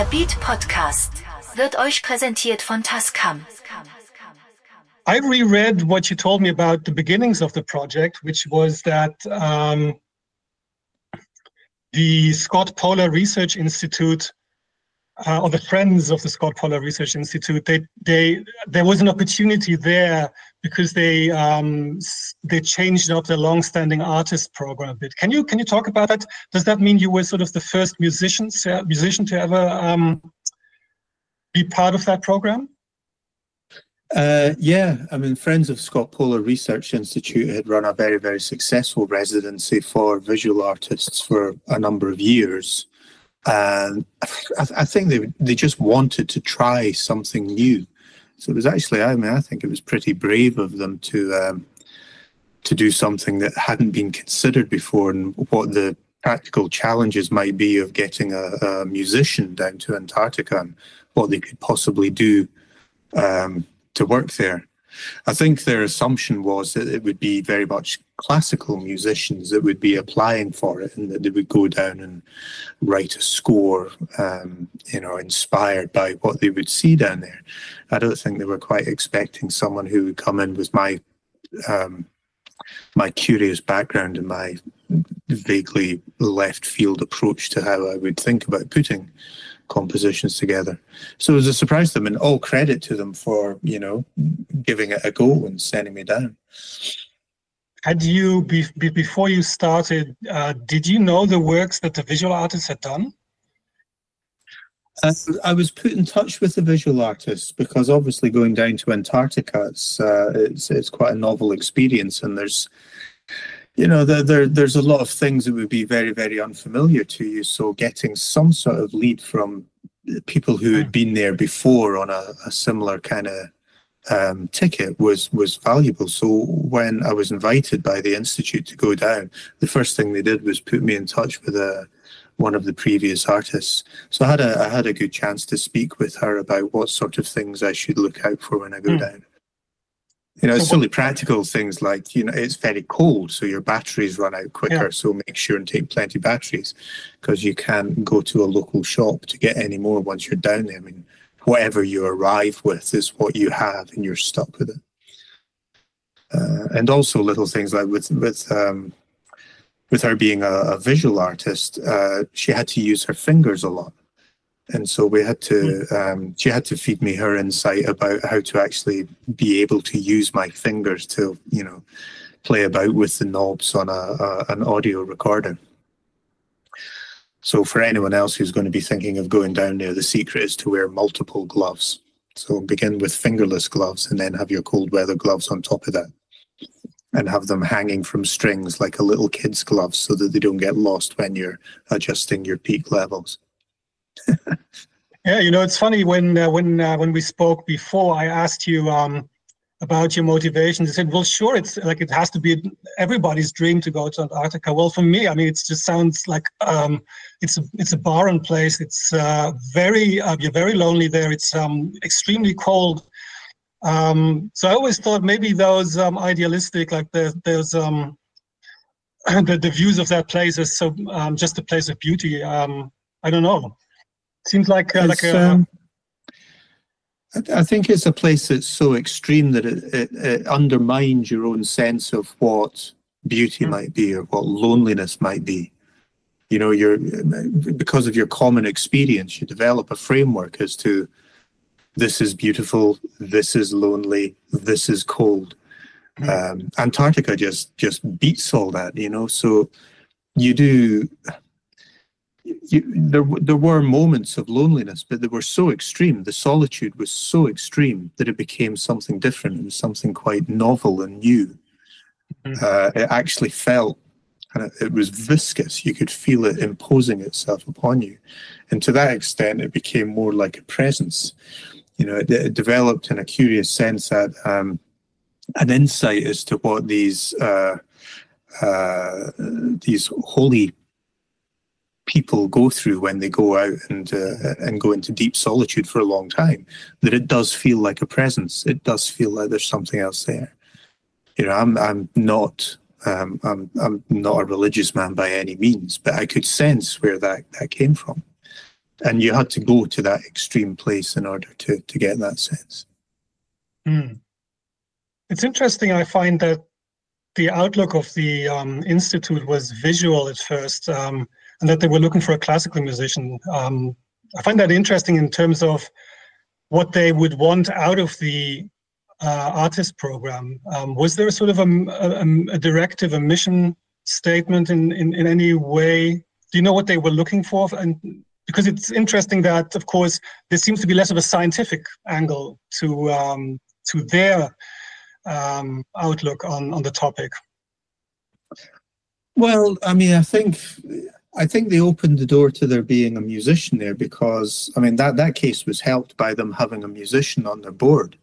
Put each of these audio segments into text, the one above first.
Der Beat Podcast wird euch präsentiert von Tascam. I reread what you told me about the beginnings of the project, which was that the Scott Polar Research Institute, or the friends of the Scott Polar Research Institute, there was an opportunity there because they changed up the long-standing artist program a bit. Can you talk about that? Does that mean you were sort of the first musician to ever be part of that program? Yeah, I mean, Friends of Scott Polar Research Institute had run a very, very successful residency for visual artists for a number of years. And I think they just wanted to try something new. So it was actually, I think it was pretty brave of them to do something that hadn't been considered before, and what the practical challenges might be of getting a musician down to Antarctica and what they could possibly do to work there. I think their assumption was that it would be very much classical musicians that would be applying for it, and that they would go down and write a score, inspired by what they would see down there. I don't think they were quite expecting someone who would come in with my curious background and my vaguely left field approach to how I would think about putting compositions together. So it was a surprise to them, and all credit to them for, giving it a go and sending me down. Had you, before you started, did you know the works that the visual artists had done? I was put in touch with the visual artists because obviously going down to Antarctica, it's quite a novel experience, and there's a lot of things that would be very, very unfamiliar to you. So getting some sort of lead from people who had been there before on a similar kind of ticket was valuable. So when I was invited by the Institute to go down, the first thing they did was put me in touch with one of the previous artists. So I had a good chance to speak with her about what sort of things I should look out for when I go down. It's only practical things like, it's very cold, so your batteries run out quicker. Yeah. So make sure and take plenty of batteries, because you can't go to a local shop to get any more once you're down there. I mean, whatever you arrive with is what you have, and you're stuck with it. And also little things like with her being a visual artist, she had to use her fingers a lot. And so we had to, she had to feed me her insight about how to actually be able to use my fingers to, play about with the knobs on an audio recorder. So for anyone else who's going to be thinking of going down there, the secret is to wear multiple gloves. So begin with fingerless gloves, and then have your cold weather gloves on top of that, and have them hanging from strings like a little kid's gloves, so that they don't get lost when you're adjusting your peak levels. Yeah, it's funny, when we spoke before, I asked you about your motivation. You said, well, sure, it's like it has to be everybody's dream to go to Antarctica. Well, for me, I mean, it just sounds like it's a barren place. It's you're very lonely there. It's extremely cold. So I always thought maybe those idealistic, like the views of that place is so just a place of beauty. I don't know. Seems like I think it's a place that's so extreme that it undermines your own sense of what beauty might be, or what loneliness might be. Because of your common experience, you develop a framework as to, this is beautiful, this is lonely, this is cold. Antarctica just beats all that, so you do. There were moments of loneliness, but they were so extreme. The solitude was so extreme that it became something different. It was something quite novel and new. It actually felt, and it was viscous. You could feel it imposing itself upon you. And to that extent, it became more like a presence. It developed in a curious sense that an insight as to what these holy people go through when they go out and go into deep solitude for a long time, that it does feel like a presence. It does feel like there's something else there. I'm not a religious man by any means, but I could sense where that came from. And you had to go to that extreme place in order to get that sense. It's interesting. I find that the outlook of the institute was visual at first, and that they were looking for a classical musician. I find that interesting in terms of what they would want out of the artist program. Was there sort of a directive, a mission statement in any way? Do you know what they were looking for? And because it's interesting that, of course, there seems to be less of a scientific angle to their outlook on the topic. Well, I mean, I think they opened the door to there being a musician there because, I mean, that case was helped by them having a musician on their board.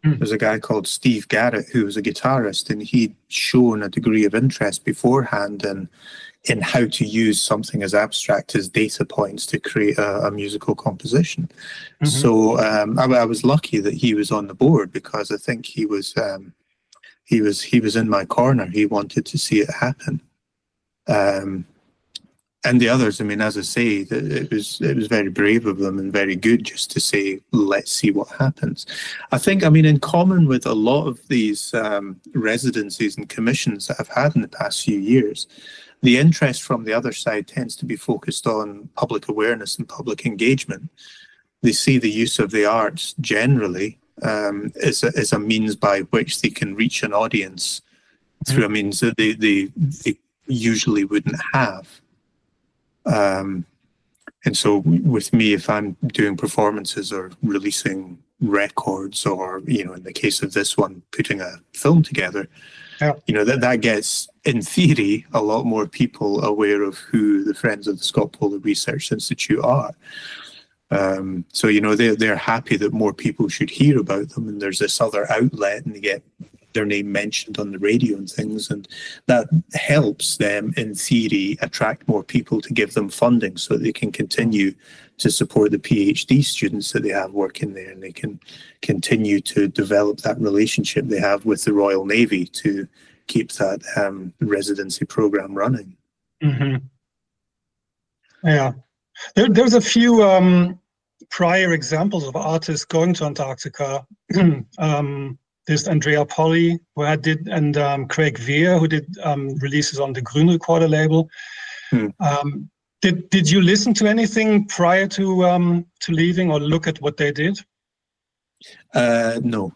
There's a guy called Steve Garrett who was a guitarist, and he'd shown a degree of interest beforehand in how to use something as abstract as data points to create a musical composition. So I was lucky that he was on the board because I think he was in my corner. He wanted to see it happen. And the others, I mean, as I say, it was very brave of them and very good just to say, let's see what happens. I think, I mean, in common with a lot of these residencies and commissions that I've had in the past few years, the interest from the other side tends to be focused on public awareness and public engagement. They see the use of the arts generally as a means by which they can reach an audience through a means that they usually wouldn't have. And so with me, if I'm doing performances or releasing records or, you know, in the case of this one, putting a film together, you know, that gets, in theory, a lot more people aware of who the Friends of the Scott Polar Research Institute are. So, you know, they're happy that more people should hear about them, and there's this other outlet, and they get their name mentioned on the radio and things, and that helps them, in theory, attract more people to give them funding so that they can continue to support the PhD students that they have working there, and they can continue to develop that relationship they have with the Royal Navy to keep that residency program running. Yeah, there's a few prior examples of artists going to Antarctica. There's Andrea Polly, who did, and Craig Veer, who did releases on the Grün Recorder label. Did you listen to anything prior to leaving, or look at what they did? No.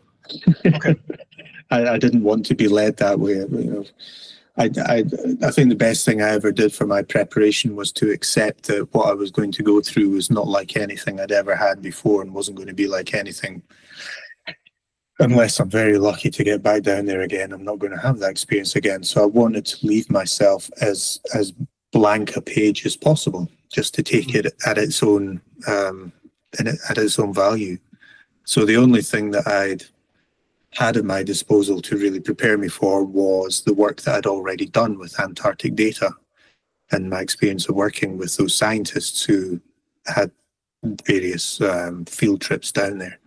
Okay. I didn't want to be led that way. You know, I think the best thing I ever did for my preparation was to accept that what I was going to go through was not like anything I'd ever had before, and wasn't going to be like anything. Unless I'm very lucky to get back down there again, I'm not going to have that experience again. So I wanted to leave myself as blank a page as possible, just to take it at its own at its own value. So the only thing that I'd had at my disposal to really prepare me for was the work that I'd already done with Antarctic data and my experience of working with those scientists who had various field trips down there.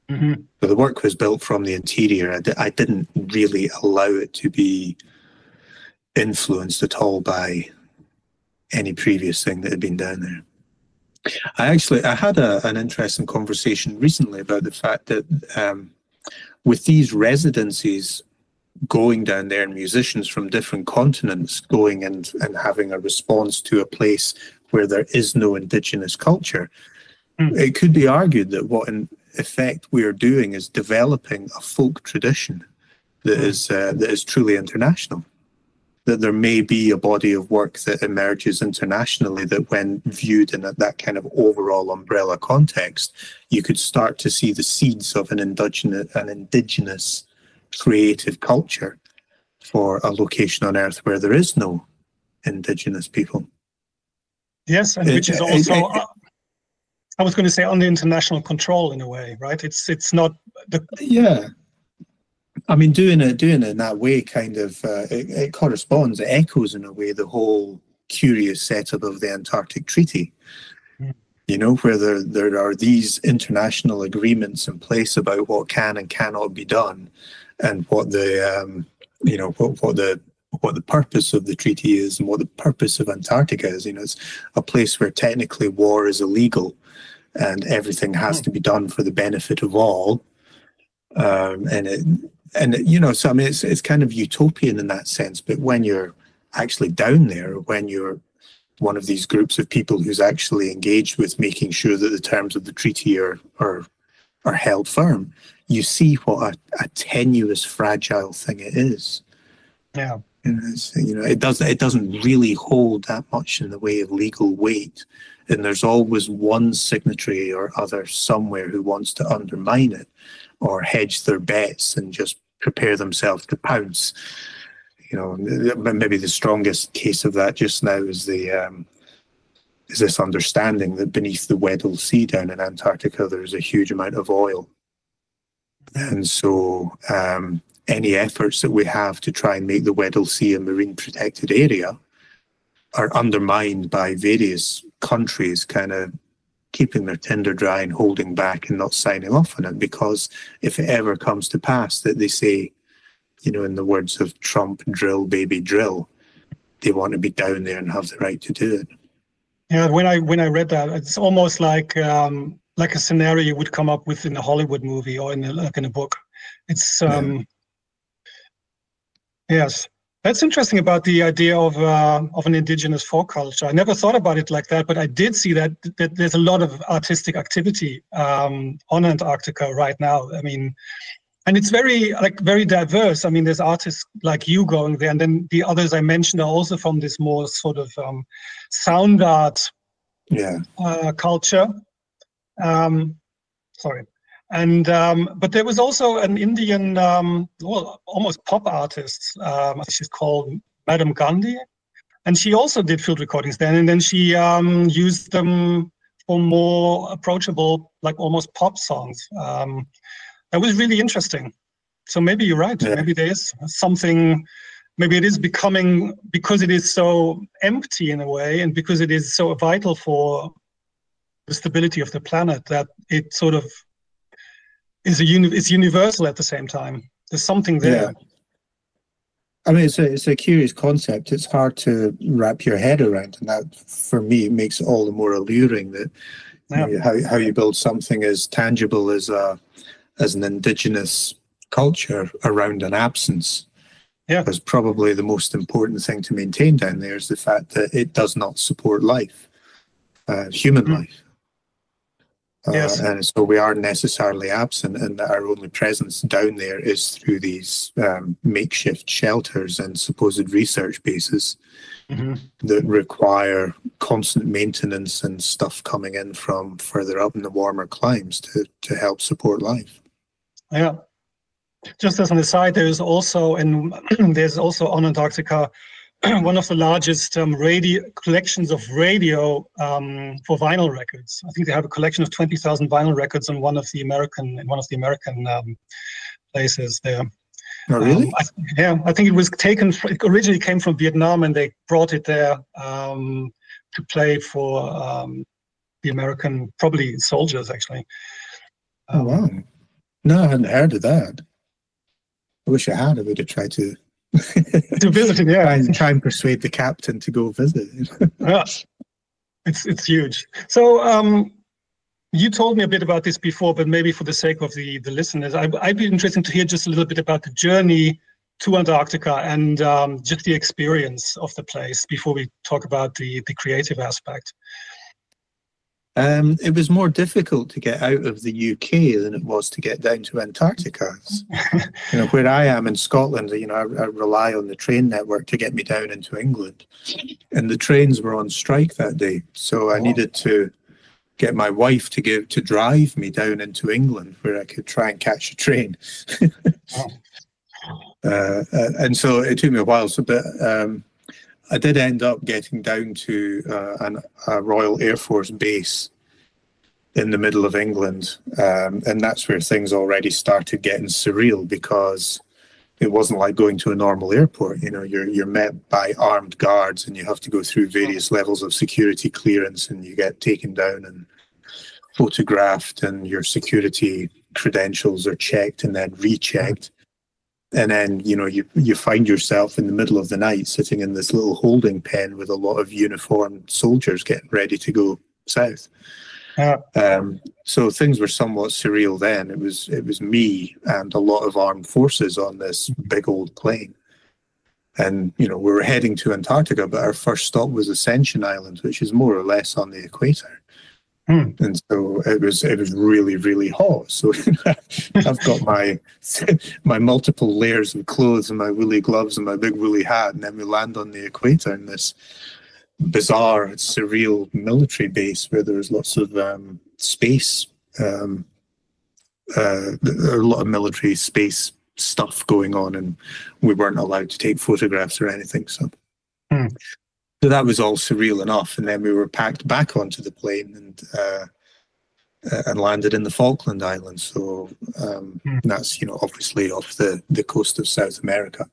So the work was built from the interior. I didn't really allow it to be influenced at all by any previous thing that had been down there. I had an interesting conversation recently about the fact that with these residencies going down there, and musicians from different continents going and having a response to a place where there is no indigenous culture, it could be argued that what in effect we are doing is developing a folk tradition that is truly international. That there may be a body of work that emerges internationally that, when viewed in that kind of overall umbrella context, you could start to see the seeds of an indigenous creative culture for a location on Earth where there is no indigenous people. Yes, and which is also, I was going to say, under international control in a way, right? It's not the... Yeah. I mean, doing it in that way kind of, it corresponds, it echoes in a way the whole curious setup of the Antarctic Treaty, you know, where there are these international agreements in place about what can and cannot be done, and what the, you know, what the what the purpose of the treaty is and what the purpose of Antarctica is. You know, it's a place where technically war is illegal and everything has to be done for the benefit of all. You know, so I mean, it's kind of utopian in that sense. But when you're actually down there, when you're one of these groups of people who's actually engaged with making sure that the terms of the treaty are held firm, you see what a tenuous, fragile thing it is. Yeah. You know, it doesn't really hold that much in the way of legal weight, and there's always one signatory or other somewhere who wants to undermine it or hedge their bets and just prepare themselves to pounce. You know, maybe the strongest case of that just now is this understanding that beneath the Weddell Sea down in Antarctica there's a huge amount of oil, and so any efforts that we have to try and make the Weddell Sea a marine protected area are undermined by various countries kind of keeping their tinder dry and holding back and not signing off on it, because if it ever comes to pass that they say, you know, in the words of Trump, drill, baby, drill, they want to be down there and have the right to do it. Yeah, when I read that, it's almost like a scenario you would come up with in a Hollywood movie or in a book. It's yes, that's interesting about the idea of an indigenous folk culture. I never thought about it like that, but I did see that there's a lot of artistic activity on Antarctica right now. I mean, and it's very diverse. I mean, there's artists like you going there, and then the others I mentioned are also from this more sort of sound art culture. Sorry. And but there was also an Indian, almost pop artist. I think she's called Madam Gandhi, and she also did field recordings then. And then she used them for more approachable, like almost pop songs. That was really interesting. So maybe you're right. Yeah. Maybe there is something. Maybe it is becoming, because it is so empty in a way, and because it is so vital for the stability of the planet, that it sort of is it's universal at the same time. There's something there. Yeah. I mean, it's a curious concept. It's hard to wrap your head around, and that, for me, it makes it all the more alluring that how you build something as tangible as an indigenous culture around an absence. Yeah, because probably the most important thing to maintain down there is the fact that it does not support life, human life. Yes. And so we are necessarily absent, and our only presence down there is through these makeshift shelters and supposed research bases that require constant maintenance and stuff coming in from further up in the warmer climes to help support life. Yeah. Just as an aside, there's also on Antarctica one of the largest collections of radio for vinyl records. I think they have a collection of 20,000 vinyl records in one of the American places there. Oh, really? I think it was taken. It originally came from Vietnam, and they brought it there to play for the American, probably soldiers, actually. Oh wow! No, I hadn't heard of that. I wish I had. I would have tried to visit it. Yeah, try and persuade the captain to go visit. Yeah, it's huge. So you told me a bit about this before, but maybe for the sake of the listeners, I'd be interested to hear just a little bit about the journey to Antarctica and just the experience of the place before we talk about the creative aspect. It was more difficult to get out of the UK than it was to get down to Antarctica. You know, where I am in Scotland, you know, I rely on the train network to get me down into England, and the trains were on strike that day, so I needed to get my wife to drive me down into England where I could try and catch a train. And so it took me a while. But I did end up getting down to a Royal Air Force base in the middle of England, and that's where things already started getting surreal, because it wasn't like going to a normal airport. You know, you're met by armed guards, and you have to go through various levels of security clearance, and you get taken down and photographed, and your security credentials are checked and then rechecked. And then, you know, you find yourself in the middle of the night sitting in this little holding pen with a lot of uniformed soldiers getting ready to go south. So things were somewhat surreal then. It was me and a lot of armed forces on this big old plane. And, you know, we were heading to Antarctica, but our first stop was Ascension Island, which is more or less on the equator. And so it was really, really hot. So I've got my multiple layers of clothes and my woolly gloves and my big woolly hat, and then we land on the equator in this bizarre, surreal military base where there's lots of space. There are a lot of military space stuff going on, and we weren't allowed to take photographs or anything. So. So that was all surreal enough, and then we were packed back onto the plane and landed in the Falkland Islands. So that's, you know, obviously off the coast of South America.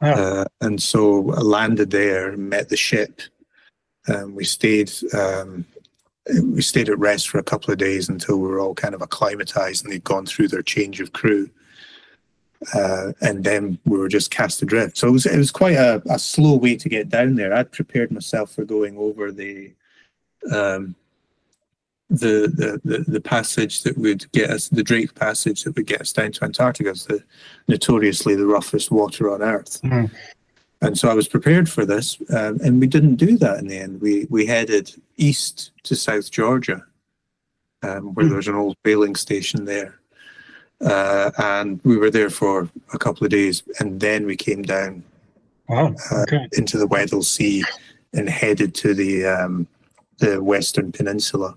And so I landed there, met the ship. We stayed at rest for a couple of days until we were all kind of acclimatized and they'd gone through their change of crew. And then we were just cast adrift. So it was quite a slow way to get down there. I'd prepared myself for going over the passage that would get us, the Drake Passage that would get us down to Antarctica. It's notoriously the roughest water on Earth. And so I was prepared for this, and we didn't do that in the end. We headed east to South Georgia, where there's an old whaling station there. And we were there for a couple of days, and then we came down into the Weddell Sea and headed to the Western Peninsula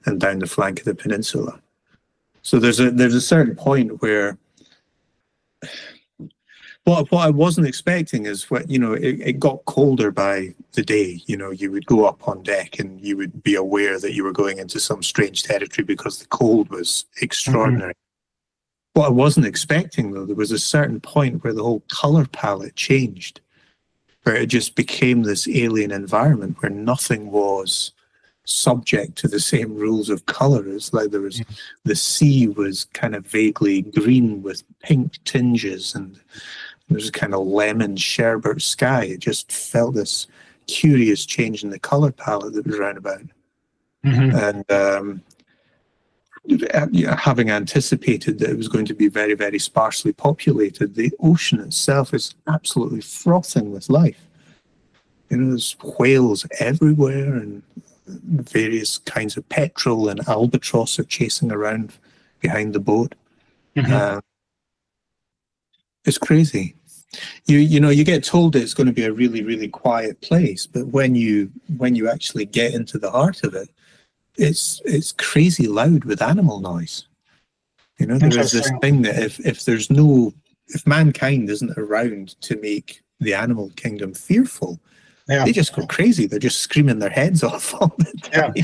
and down the flank of the peninsula. So there's a certain point where what I wasn't expecting is it got colder by the day. You know, you would go up on deck and you would be aware that you were going into some strange territory because the cold was extraordinary. What I wasn't expecting, though, there was a certain point where the whole color palette changed, where it just became this alien environment where nothing was subject to the same rules of color. It's like the sea was kind of vaguely green with pink tinges, and there's a kind of lemon sherbet sky. It just felt this curious change in the color palette that was around about. And having anticipated that it was going to be very, very sparsely populated, the ocean itself is absolutely frothing with life. You know, there's whales everywhere, and various kinds of petrel and albatross are chasing around behind the boat. It's crazy. You get told that it's going to be a really, really quiet place, but when you actually get into the heart of it, it's crazy loud with animal noise. You know, there is this thing that if mankind isn't around to make the animal kingdom fearful, they just go crazy. They're just screaming their heads off all the time.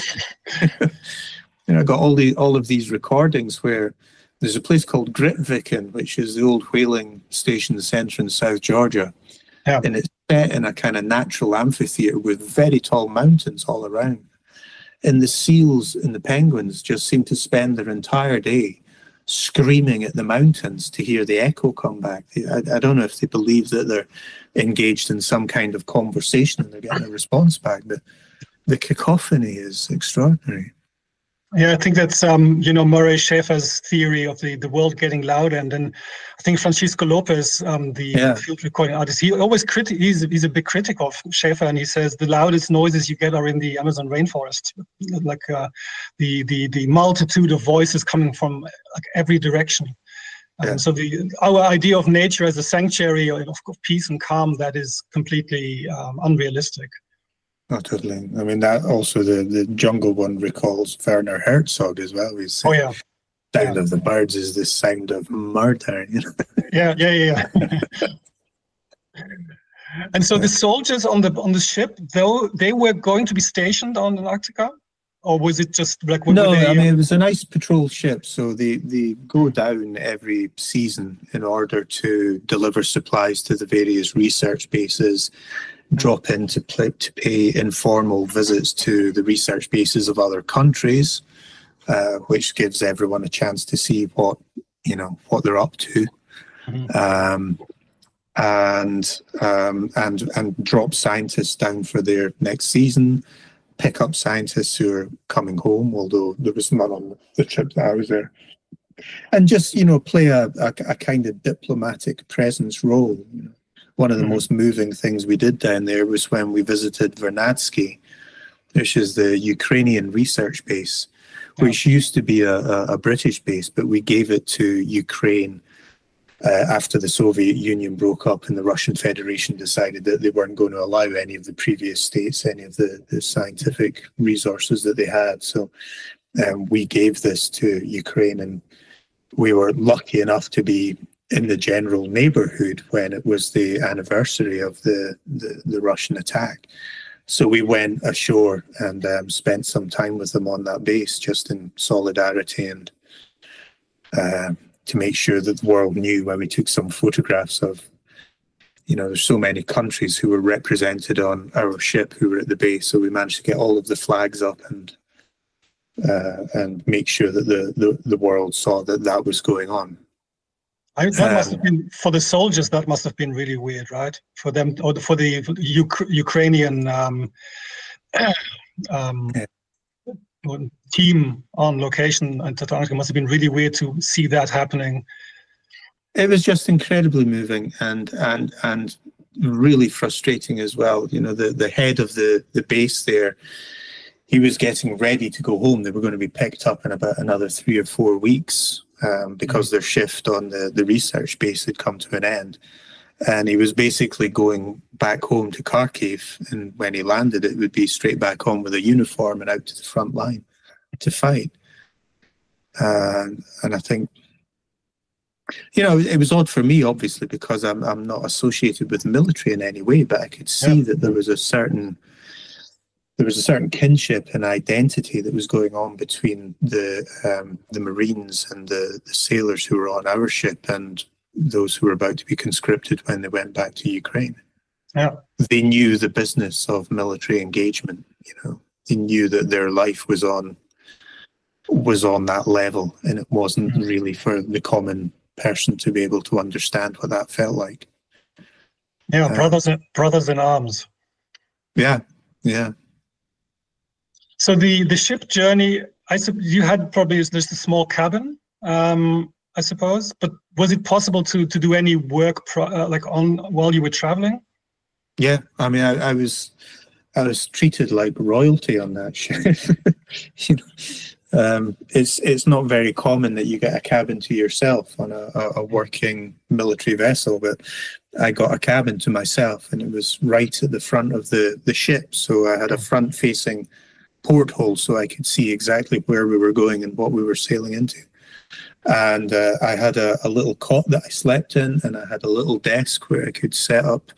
You know, I got all of these recordings where there's a place called Grytviken, which is the old whaling station centre in South Georgia, and it's set in a kind of natural amphitheatre with very tall mountains all around. And the seals and the penguins just seem to spend their entire day screaming at the mountains to hear the echo come back. I don't know if they believe that they're engaged in some kind of conversation and they're getting a response back, but the cacophony is extraordinary. Yeah, I think that's Murray Schafer's theory of the world getting louder, and then I think Francisco Lopez, the field recording artist, he always he's a big critic of Schafer, and he says the loudest noises you get are in the Amazon rainforest, like the multitude of voices coming from like every direction. So our idea of nature as a sanctuary of peace and calm, that is completely unrealistic. Oh, totally. I mean, that also the jungle one recalls Werner Herzog as well. He's sound of the birds is the sound of murder. You know? Yeah. And so the soldiers on the ship, though, they were going to be stationed on Antarctica, or was it just like? No, I mean, it was a nice patrol ship. So they go down every season in order to deliver supplies to the various research bases. Drop in to pay informal visits to the research bases of other countries, which gives everyone a chance to see what they're up to. and drop scientists down for their next season, pick up scientists who are coming home, although there was none on the trip that I was there, and just, play a kind of diplomatic presence role. One of the most moving things we did down there was when we visited Vernadsky, which is the Ukrainian research base, which used to be a British base, but we gave it to Ukraine after the Soviet Union broke up and the Russian Federation decided that they weren't going to allow any of the previous states any of the scientific resources that they had. So we gave this to Ukraine, and we were lucky enough to be in the general neighborhood when it was the anniversary of the Russian attack. So we went ashore and spent some time with them on that base, just in solidarity and to make sure that the world knew, when we took some photographs of, there's so many countries who were represented on our ship who were at the base. So we managed to get all of the flags up and make sure that the world saw that was going on. That must have been, for the soldiers, that must have been really weird, right? For them, or for the Ukrainian team on location in Antarctica, must have been really weird to see that happening. It was just incredibly moving and really frustrating as well. The head of the base there, he was getting ready to go home. They were going to be picked up in about another 3 or 4 weeks. Because their shift on the research base had come to an end. And he was basically going back home to Kharkiv, and when he landed, it would be straight back on with a uniform and out to the front line to fight. And I think, it was odd for me, obviously, because I'm not associated with the military in any way, but I could see that there was a certain kinship and identity that was going on between the Marines and the sailors who were on our ship and those who were about to be conscripted when they went back to Ukraine. Yeah, they knew the business of military engagement. They knew that their life was on that level, and it wasn't really for the common person to be able to understand what that felt like. Yeah, brothers in arms. Yeah. So the ship journey, you had probably just a small cabin, I suppose. But was it possible to do any work while you were traveling? Yeah, I mean, I was treated like royalty on that ship. It's not very common that you get a cabin to yourself on a working military vessel, but I got a cabin to myself, and it was right at the front of the ship. So I had a front-facing porthole so I could see exactly where we were going and what we were sailing into. And I had a little cot that I slept in, and I had a little desk where I could set up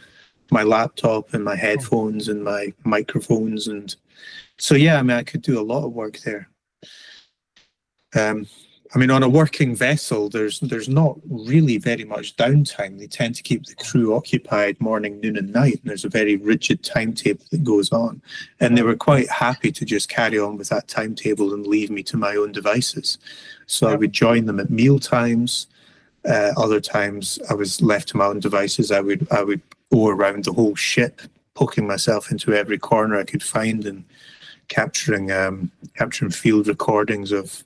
my laptop and my headphones and my microphones. And so, yeah, I mean, I could do a lot of work there. I mean, on a working vessel, there's not really very much downtime. They tend to keep the crew occupied morning, noon, and night. And there's a very rigid timetable that goes on. And they were quite happy to just carry on with that timetable and leave me to my own devices. So I would join them at meal times. Other times I was left to my own devices. I would go around the whole ship, poking myself into every corner I could find and capturing field recordings of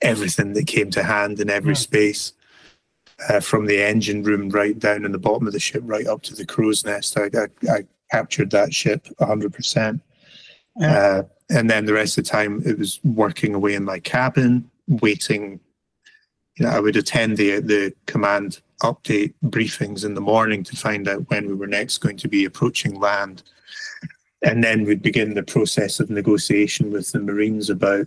everything that came to hand in every space, from the engine room right down in the bottom of the ship right up to the crow's nest. I captured that ship 100%. And then the rest of the time it was working away in my cabin, waiting. I would attend the command update briefings in the morning to find out when we were next going to be approaching land. And then we'd begin the process of negotiation with the Marines about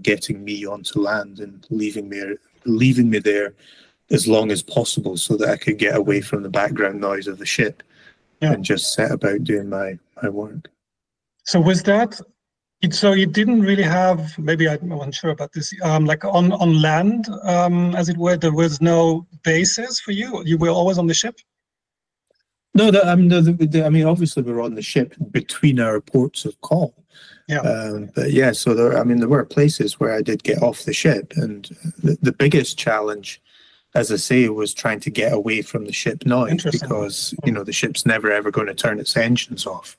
getting me onto land and leaving me there as long as possible so that I could get away from the background noise of the ship and just set about doing my work. So was that, so you didn't really have, maybe I'm unsure about this, like on land, as it were, there was no bases for you? You were always on the ship? No, I mean, obviously we were on the ship between our ports of call. But yeah, so there were places where I did get off the ship, and the biggest challenge as I say, was trying to get away from the ship noise, because the ship's never ever going to turn its engines off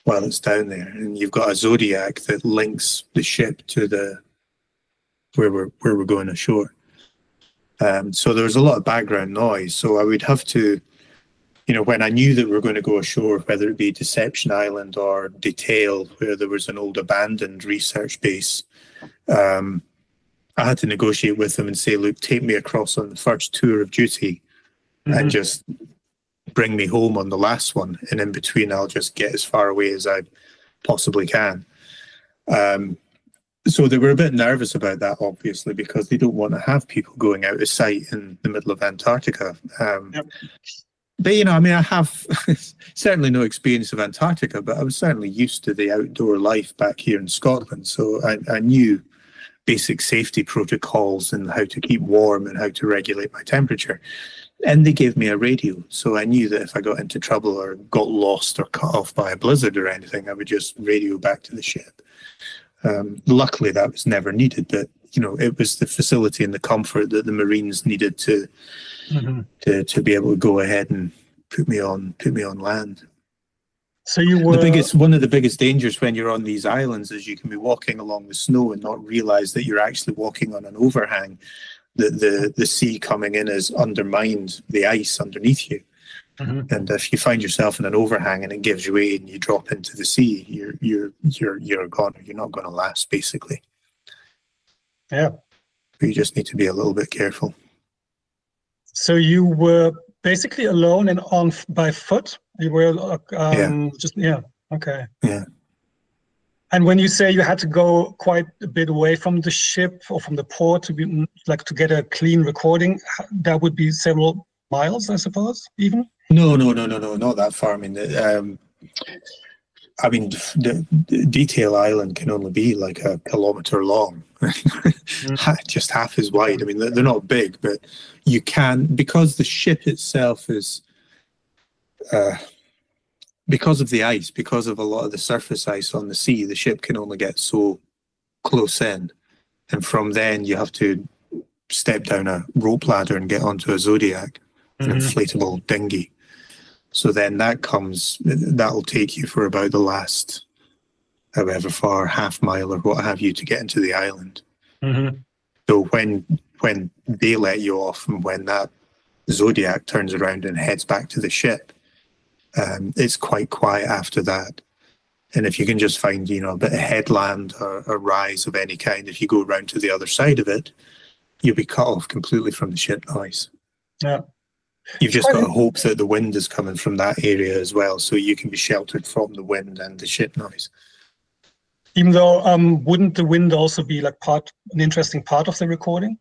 while it's down there, and you've got a zodiac that links the ship to the where we're going ashore. So there was a lot of background noise. So I would have to, when I knew that we were going to go ashore, whether it be Deception Island or Detail, where there was an old abandoned research base, I had to negotiate with them and say, look, take me across on the first tour of duty and just bring me home on the last one. And in between, I'll just get as far away as I possibly can. So they were a bit nervous about that, obviously, because they don't want to have people going out of sight in the middle of Antarctica. But, I have certainly no experience of Antarctica, but I was certainly used to the outdoor life back here in Scotland. So I knew basic safety protocols and how to keep warm and how to regulate my temperature. And they gave me a radio. So I knew that if I got into trouble or got lost or cut off by a blizzard or anything, I would just radio back to the ship. Luckily, that was never needed, but it was the facility and the comfort that the Marines needed to be able to go ahead and put me on land. So you were one of the biggest dangers when you're on these islands is you can be walking along the snow and not realize that you're actually walking on an overhang. That the sea coming in has undermined the ice underneath you. And if you find yourself in an overhang and it gives way and you drop into the sea, you're gone. You're not going to last, basically. Yeah. But you just need to be a little bit careful. So you were basically alone and on by foot. You were okay. Yeah. And when you say you had to go quite a bit away from the ship or from the port to be to get a clean recording, that would be several miles, I suppose, even. No, not that far. The Detail Island can only be like a kilometre long, just half as wide. They're not big, but you can, because the ship itself is, because of the ice, because of a lot of the surface ice on the sea, the ship can only get so close in. And from then you have to step down a rope ladder and get onto a Zodiac, an inflatable dinghy. So then that'll take you for about the last, however far, half mile or what have you, to get into the island. So when they let you off and when that Zodiac turns around and heads back to the ship, it's quite quiet after that. And if you can just find, a bit of headland or a rise of any kind, if you go around to the other side of it, you'll be cut off completely from the ship noise. Yeah. You've just got to hope that the wind is coming from that area as well, so you can be sheltered from the wind and the ship noise. Even though, wouldn't the wind also be an interesting part of the recording?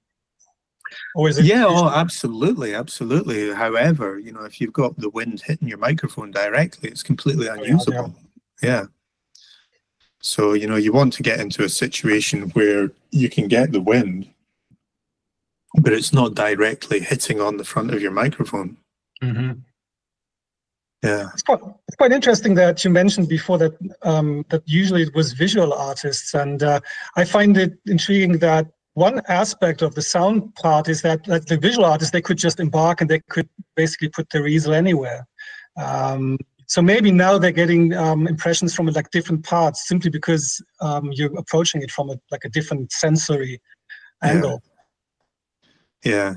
Or is it? Yeah, absolutely. However, if you've got the wind hitting your microphone directly, it's completely unusable. Yeah. So, you want to get into a situation where you can get the wind, but it's not directly hitting on the front of your microphone. Yeah. It's quite interesting that you mentioned before that that usually it was visual artists, and I find it intriguing that one aspect of the sound part is that the visual artists, they could just embark and they could basically put their easel anywhere. So maybe now they're getting impressions from different parts simply because you're approaching it from a different sensory angle. Yeah.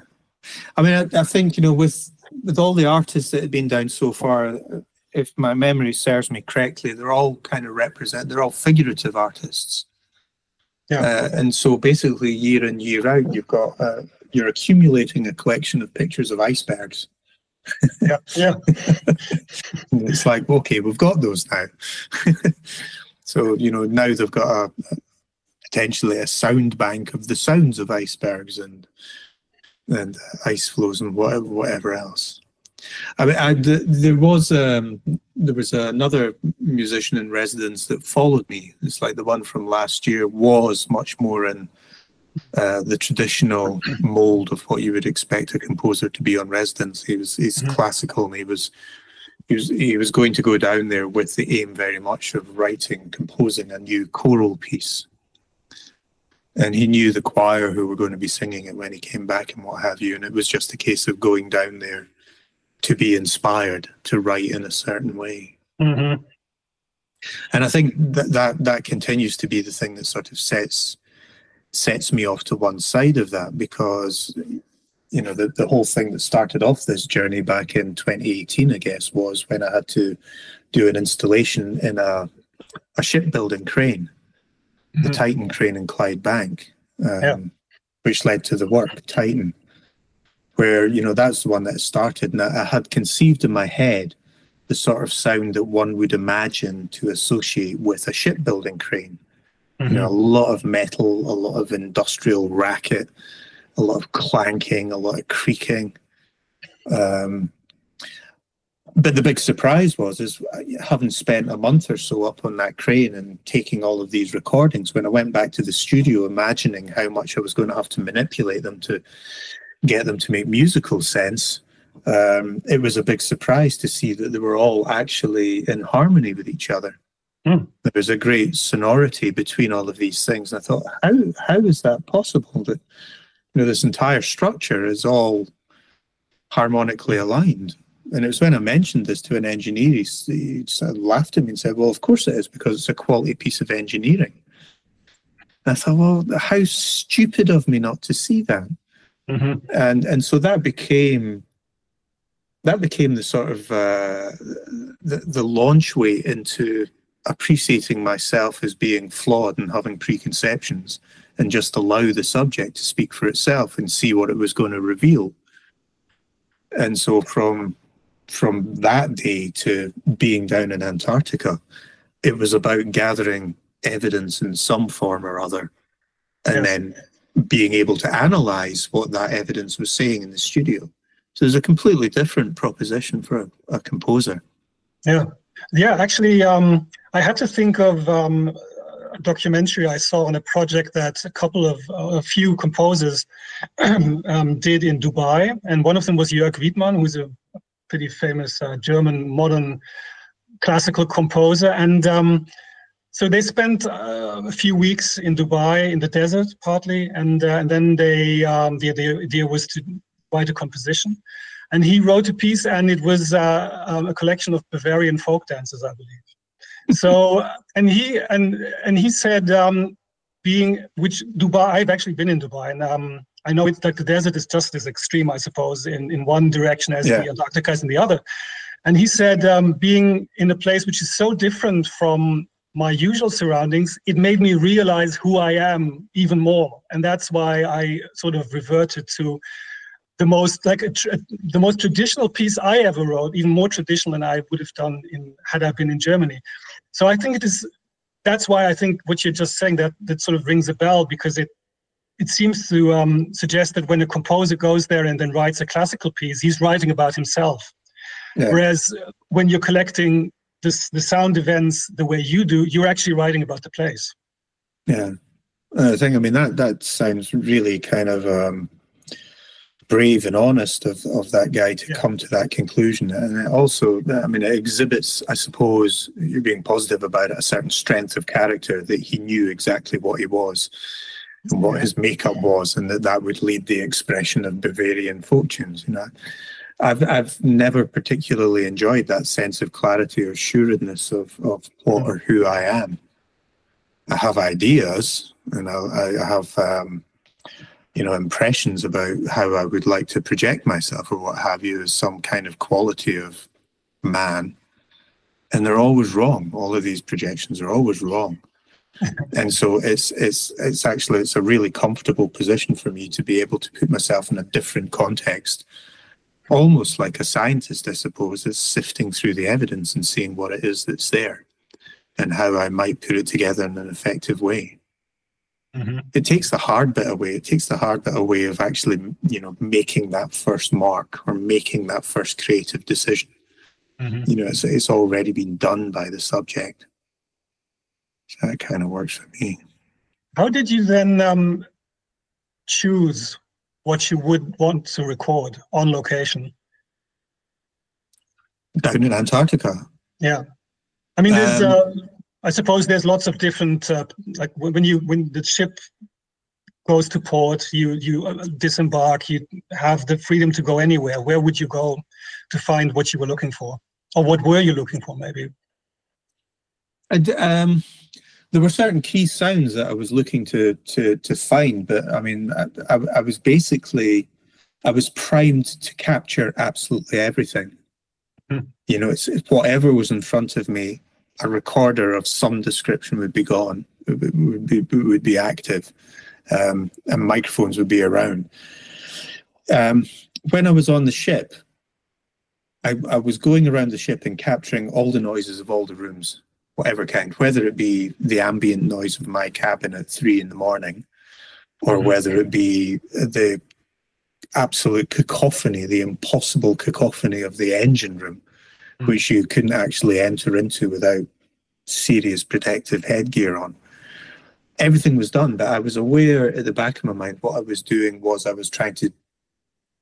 I think, with all the artists that have been down so far, if my memory serves me correctly, they're all they're all figurative artists. Yeah. And so basically year in, year out, you're accumulating a collection of pictures of icebergs. Yeah. It's like, okay, we've got those now. So, now they've got potentially a sound bank of the sounds of icebergs and ice flows and whatever else. There was another musician in residence that followed me. It's like the one from last year was much more in the traditional mold of what you would expect a composer to be on residence. He's classical, and he was going to go down there with the aim very much of composing a new choral piece. And he knew the choir who were going to be singing it when he came back and what have you. And it was just a case of going down there to be inspired to write in a certain way. Mm-hmm. And I think that continues to be the thing that sort of sets me off to one side of that, because, you know, the whole thing that started off this journey back in 2018, I guess, was when I had to do an installation in a shipbuilding crane, the Titan crane in Clydebank, which led to the work, Titan, where, you know, that's the one that started. And I had conceived in my head the sort of sound that one would imagine to associate with a shipbuilding crane. You know, a lot of metal, a lot of industrial racket, a lot of clanking, a lot of creaking. But the big surprise is having spent a month or so up on that crane and taking all of these recordings, when I went back to the studio, imagining how much I was going to have to manipulate them to get them to make musical sense, it was a big surprise to see that they were all actually in harmony with each other. There was a great sonority between all of these things. And I thought, how is that possible, that, you know, this entire structure is all harmonically aligned? And it was when I mentioned this to an engineer, he sort of laughed at me and said, well, of course it is, because it's a quality piece of engineering. And I thought, well, how stupid of me not to see that. And so that became the sort of the launch way into appreciating myself as being flawed and having preconceptions, and just allow the subject to speak for itself and see what it was going to reveal. And so from that day to being down in Antarctica, it was about gathering evidence in some form or other, and then being able to analyze what that evidence was saying in the studio. So there's a completely different proposition for a composer. Actually, I had to think of a documentary I saw on a project that a few composers did in Dubai, and one of them was Jörg Wiedmann, who's a pretty famous German modern classical composer. And so they spent a few weeks in Dubai in the desert, partly, and then the idea was to write a composition. And he wrote a piece, and it was a collection of Bavarian folk dances, I believe. So, and he said, which Dubai, I've actually been in Dubai, and I know it's like the desert is just as extreme, I suppose, in one direction as the Antarctica is in the other. And he said, being in a place which is so different from my usual surroundings, it made me realize who I am even more. And that's why I sort of reverted to the most the most traditional piece I ever wrote, even more traditional than I would have done had I been in Germany. So I think that's why I think what you're just saying, that sort of rings a bell, because it seems to suggest that when a composer goes there and then writes a classical piece, he's writing about himself. Whereas when you're collecting the sound events the way you do, you're actually writing about the place. I think, I mean, that sounds really kind of brave and honest of that guy to come to that conclusion. And it also, I mean, it exhibits, I suppose, you're being positive about it, a certain strength of character, that he knew exactly what he was and what his makeup was, and that would lead the expression of Bavarian folk tunes. You know, I've never particularly enjoyed that sense of clarity or sureness of what or who I am. I have ideas, and I have impressions about how I would like to project myself or what have you, as some kind of quality of man, and they're always wrong. All of these projections are always wrong. And so it's a really comfortable position for me to be able to put myself in a different context, almost like a scientist, I suppose, is sifting through the evidence and seeing what it is that's there and how I might put it together in an effective way. It takes the hard bit away. It takes the hard bit away of actually, making that first mark or making that first creative decision. It's already been done by the subject. So that kind of works for me. How did you then choose what you would want to record on location? Down in Antarctica. Yeah. I mean, there's, I suppose there's lots of different, like when the ship goes to port, you disembark, you have the freedom to go anywhere. Where would you go to find what you were looking for, or what were you looking for, maybe? There were certain key sounds that I was looking to find, but I mean, I was primed to capture absolutely everything. You know, it's whatever was in front of me. A recorder of some description would be gone, would be active, and microphones would be around. When I was on the ship, I was going around the ship and capturing all the noises of all the rooms, whatever kind, whether it be the ambient noise of my cabin at 3 in the morning, or whether it be the absolute cacophony, the impossible cacophony of the engine room, which you couldn't actually enter into without serious protective headgear on. Everything was done, but I was aware at the back of my mind what I was doing was I was trying to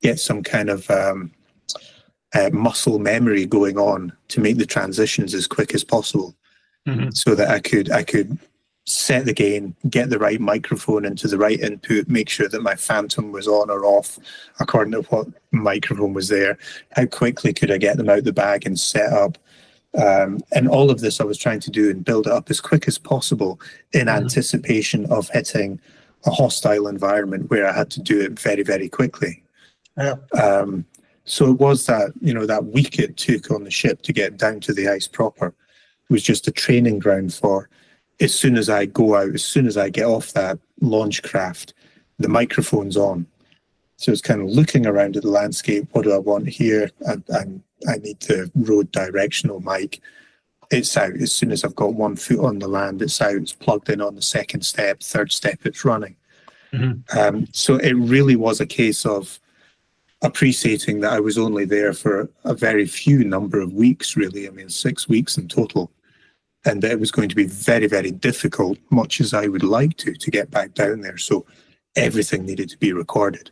get some kind of muscle memory going on to make the transitions as quick as possible, so that I could set the gain, get the right microphone into the right input, make sure that my phantom was on or off according to what microphone was there. How quickly could I get them out the bag and set up? And all of this I was trying to do and build it up as quick as possible in anticipation of hitting a hostile environment where I had to do it very, very quickly. So it was that, you know, that week it took on the ship to get down to the ice proper was just a training ground for, as soon as I go out, as soon as I get off that launch craft, the microphone's on. So it's kind of looking around at the landscape. What do I want here? I need the road directional mic. It's out. As soon as I've got 1 foot on the land, it's out. It's plugged in on the second step, third step, it's running. So it really was a case of appreciating that I was only there for a very few number of weeks, really. I mean, 6 weeks in total. And that it was going to be very, very difficult, much as I would like to get back down there. So everything needed to be recorded.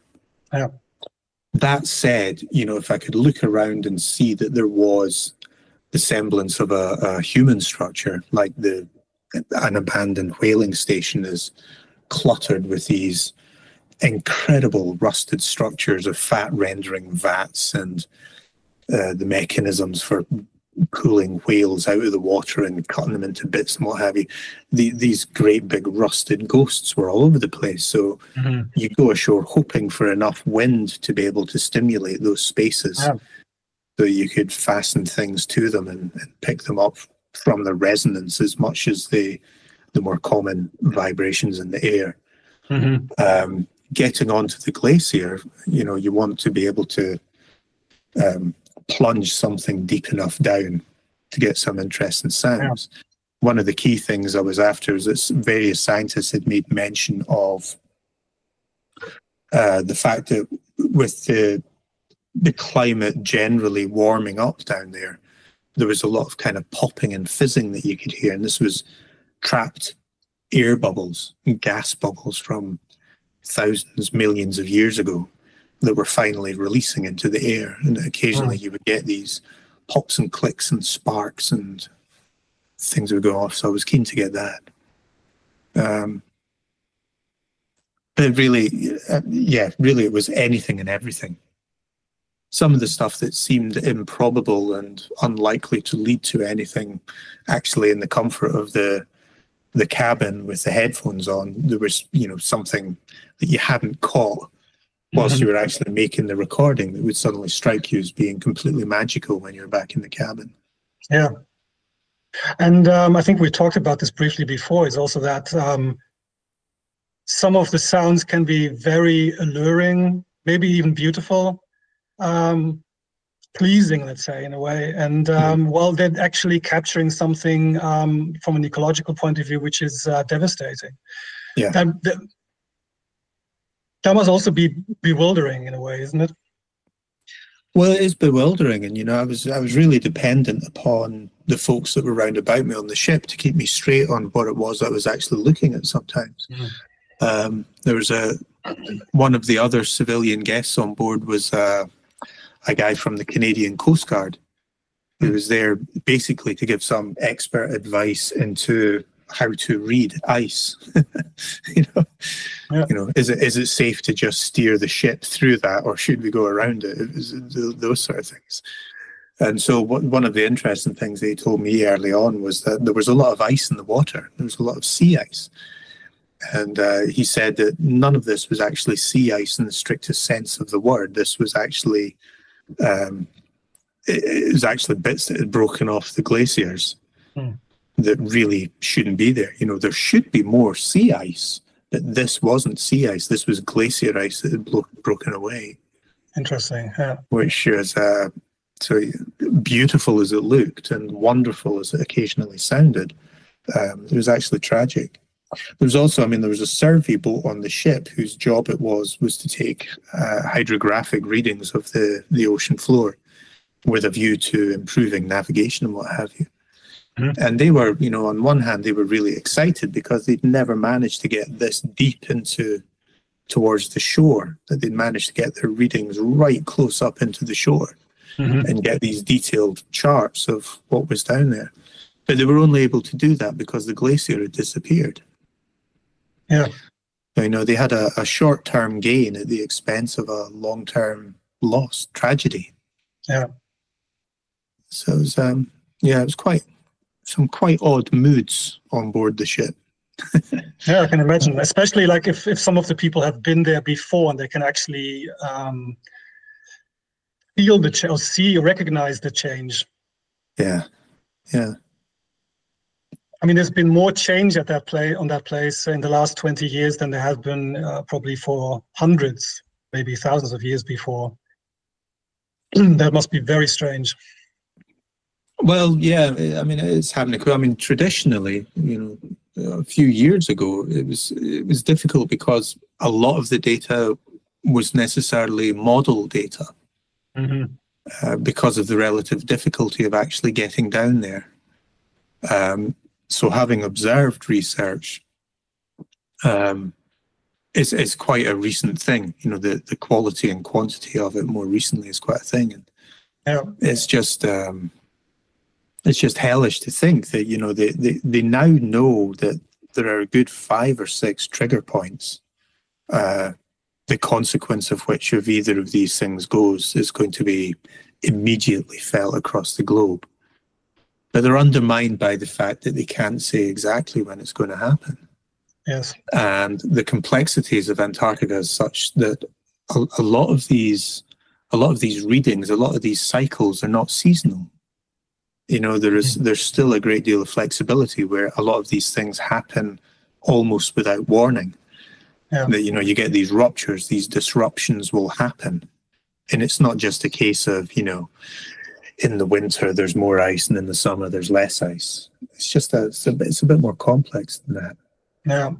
That said, you know, if I could look around and see that there was the semblance of a human structure, like an abandoned whaling station is cluttered with these incredible rusted structures of fat rendering vats and the mechanisms for pulling whales out of the water and cutting them into bits and what have you. These great big rusted ghosts were all over the place. So you go ashore hoping for enough wind to be able to stimulate those spaces so you could fasten things to them and pick them up from the resonance as much as the more common vibrations in the air. Getting onto the glacier, you know, you want to be able to plunge something deep enough down to get some interesting sounds. One of the key things I was after is that various scientists had made mention of the fact that with the climate generally warming up down there, there was a lot of kind of popping and fizzing that you could hear, and this was trapped air bubbles and gas bubbles from thousands, millions of years ago that were finally releasing into the air. And occasionally you would get these pops and clicks and sparks and things would go off. So I was keen to get that. But really, really it was anything and everything. Some of the stuff that seemed improbable and unlikely to lead to anything, actually in the comfort of the cabin with the headphones on, there was, you know, something that you hadn't caught whilst you were actually making the recording that would suddenly strike you as being completely magical when you're back in the cabin. And I think we talked about this briefly before, is also that some of the sounds can be very alluring, maybe even beautiful, pleasing, let's say, in a way. And while they're actually capturing something from an ecological point of view, which is devastating. That must also be bewildering in a way, isn't it? Well, it is bewildering, and you know, I was really dependent upon the folks that were round about me on the ship to keep me straight on what it was I was actually looking at sometimes. There was one of the other civilian guests on board was a guy from the Canadian Coast Guard who was there basically to give some expert advice into how to read ice. you know, Yeah. you know, is it safe to just steer the ship through that, or should we go around it? It was those sort of things. And so one of the interesting things they told me early on was that there was a lot of ice in the water. There was a lot of sea ice. And he said that none of this was actually sea ice in the strictest sense of the word. This was actually, it was actually bits that had broken off the glaciers that really shouldn't be there. You know, there should be more sea ice, but this wasn't sea ice. This was glacier ice that had broken away. Interesting, yeah. Which was so beautiful as it looked and wonderful as it occasionally sounded. It was actually tragic. There was also, I mean, there was a survey boat on the ship whose job it was to take hydrographic readings of the ocean floor with a view to improving navigation and what have you. And they were, you know, on one hand, they were really excited because they'd never managed to get this deep towards the shore, that they'd managed to get their readings right close up into the shore and get these detailed charts of what was down there. But they were only able to do that because the glacier had disappeared. Yeah. So, you know, they had a short-term gain at the expense of a long-term loss, tragedy. Yeah. So it was, it was some quite odd moods on board the ship. Yeah, I can imagine, especially like if some of the people have been there before and they can actually feel the change, or see, recognize the change. Yeah, yeah. I mean, there's been more change at that place in the last 20 years than there has been probably for hundreds, maybe thousands of years before. That must be very strange. Well, yeah, I mean, it's happening. I mean, traditionally, you know, a few years ago, it was difficult because a lot of the data was necessarily model data because of the relative difficulty of actually getting down there. So having observed research is quite a recent thing. You know, the quality and quantity of it more recently is quite a thing. And it's just hellish to think that, you know, they now know that there are a good 5 or 6 trigger points, the consequence of which, if either of these things goes, is going to be immediately felt across the globe. But they're undermined by the fact that they can't say exactly when it's going to happen. Yes. And the complexities of Antarctica is such that a lot of these readings, a lot of these cycles are not seasonal. You know, there's still a great deal of flexibility where a lot of these things happen almost without warning. Yeah. That, you know, you get these ruptures, these disruptions will happen. And it's not just a case of, you know, in the winter there's more ice and in the summer there's less ice. It's just it's a bit more complex than that. Yeah.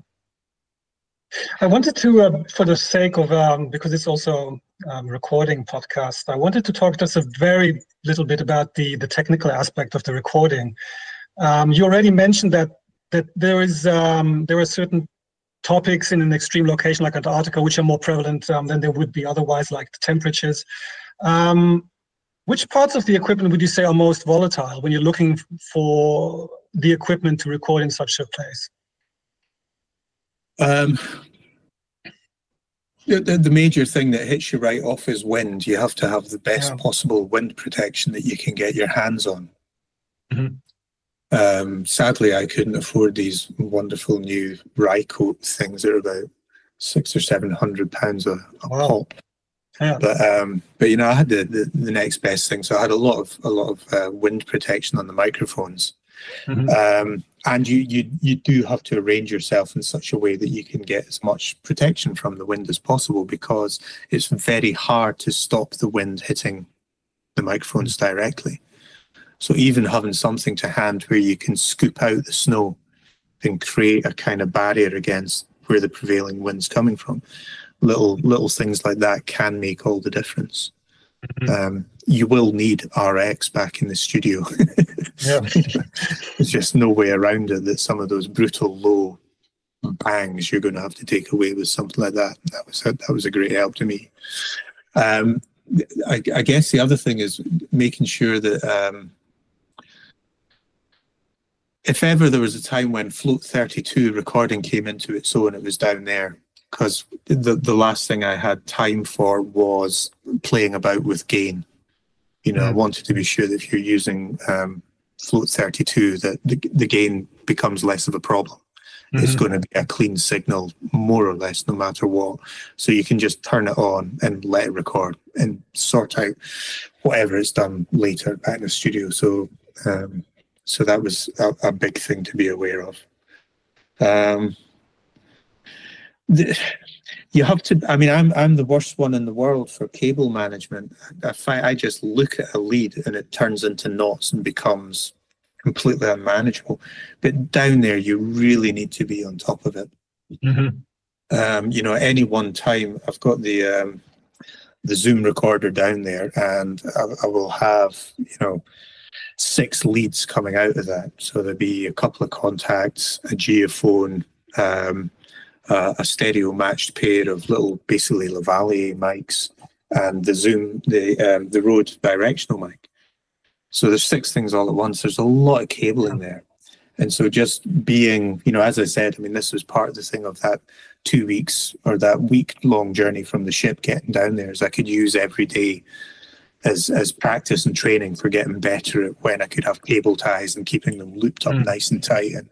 I wanted to, for the sake of, because it's also recording podcast, I wanted to talk just a very little bit about the technical aspect of the recording. You already mentioned that there are certain topics in an extreme location like Antarctica which are more prevalent than there would be otherwise, like the temperatures. Which parts of the equipment would you say are most volatile when you're looking for the equipment to record in such a place? The major thing that hits you right off is wind. You have to have the best possible wind protection that you can get your hands on. Sadly, I couldn't afford these wonderful new Rycoat things that are about £600 or £700 a pop. Yeah. But you know, I had the next best thing. So I had a lot of wind protection on the microphones. And you do have to arrange yourself in such a way that you can get as much protection from the wind as possible, because it's very hard to stop the wind hitting the microphones directly. So even having something to hand where you can scoop out the snow and create a kind of barrier against where the prevailing wind's coming from, little things like that can make all the difference. You will need RX back in the studio. There's just no way around it, that some of those brutal low bangs you're going to have to take away with something like that. That was a great help to me. I guess the other thing is making sure that if ever there was a time when Float 32 recording came into its own, it was down there, because the last thing I had time for was playing about with gain. You know, I wanted to be sure that if you're using Float 32, that the gain becomes less of a problem. It's going to be a clean signal, more or less, no matter what. So you can just turn it on and let it record and sort out whatever it's done later back in the studio. So so that was a big thing to be aware of. You have to. I mean, I'm the worst one in the world for cable management. I just look at a lead and it turns into knots and becomes completely unmanageable. But down there, you really need to be on top of it. You know, at any one time, I've got the Zoom recorder down there, and I will have, you know, 6 leads coming out of that. So there'll be a couple of contacts, a geophone, a stereo matched pair of little, basically Lavalier mics, and the Zoom, the Rode directional mic. So there's 6 things all at once. There's a lot of cabling there. And so just being, you know, as I said, I mean, this was part of the thing of that 2 weeks or that week-long journey from the ship getting down there, is I could use every day as practice and training for getting better at when I could have cable ties and keeping them looped up nice and tight and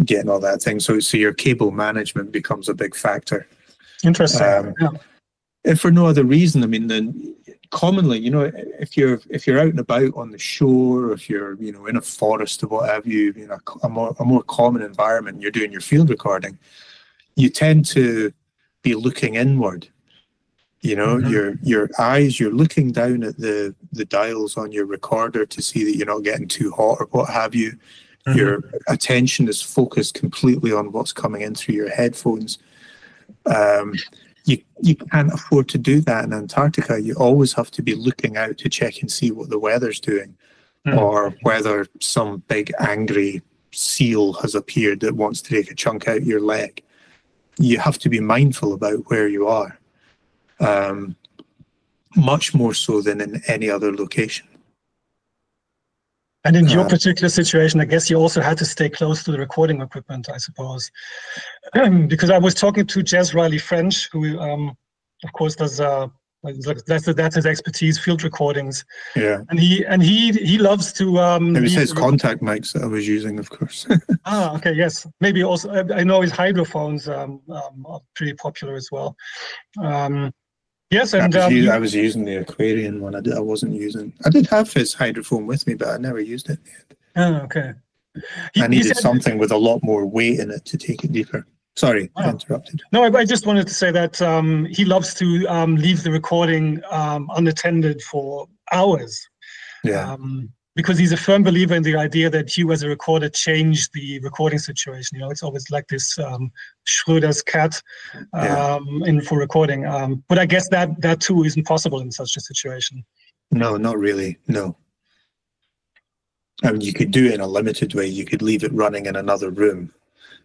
getting all that thing. So your cable management becomes a big factor. Interesting. If for no other reason, I mean, then commonly, you know, if you're out and about on the shore, or if you're, you know, in a forest or what have you, you know, a more common environment, you're doing your field recording, you tend to be looking inward. You know, your eyes, you're looking down at the dials on your recorder to see that you're not getting too hot or what have you. Your attention is focused completely on what's coming in through your headphones. You can't afford to do that in Antarctica. You always have to be looking out to check and see what the weather's doing, or whether some big angry seal has appeared that wants to take a chunk out your leg. You have to be mindful about where you are, much more so than in any other location. And in your particular situation, I guess you also had to stay close to the recording equipment, I suppose. Because I was talking to Jez Riley French, who, of course, does that's his expertise, field recordings. Yeah. And he loves to. It was his contact mics that I was using, of course. Okay, yes. Maybe also I know his hydrophones are pretty popular as well. Yes, and I was using the Aquarian one. I wasn't using. I did have his hydrophone with me, but I never used it yet. Oh, okay. I needed something with a lot more weight in it to take it deeper. Sorry, I interrupted. No, I just wanted to say that he loves to leave the recording unattended for hours. Yeah. Because he's a firm believer in the idea that you as a recorder change the recording situation. You know, it's always like this Schröder's cat in for recording. But I guess that too isn't possible in such a situation. No, not really. No. I mean, you could do it in a limited way. You could leave it running in another room.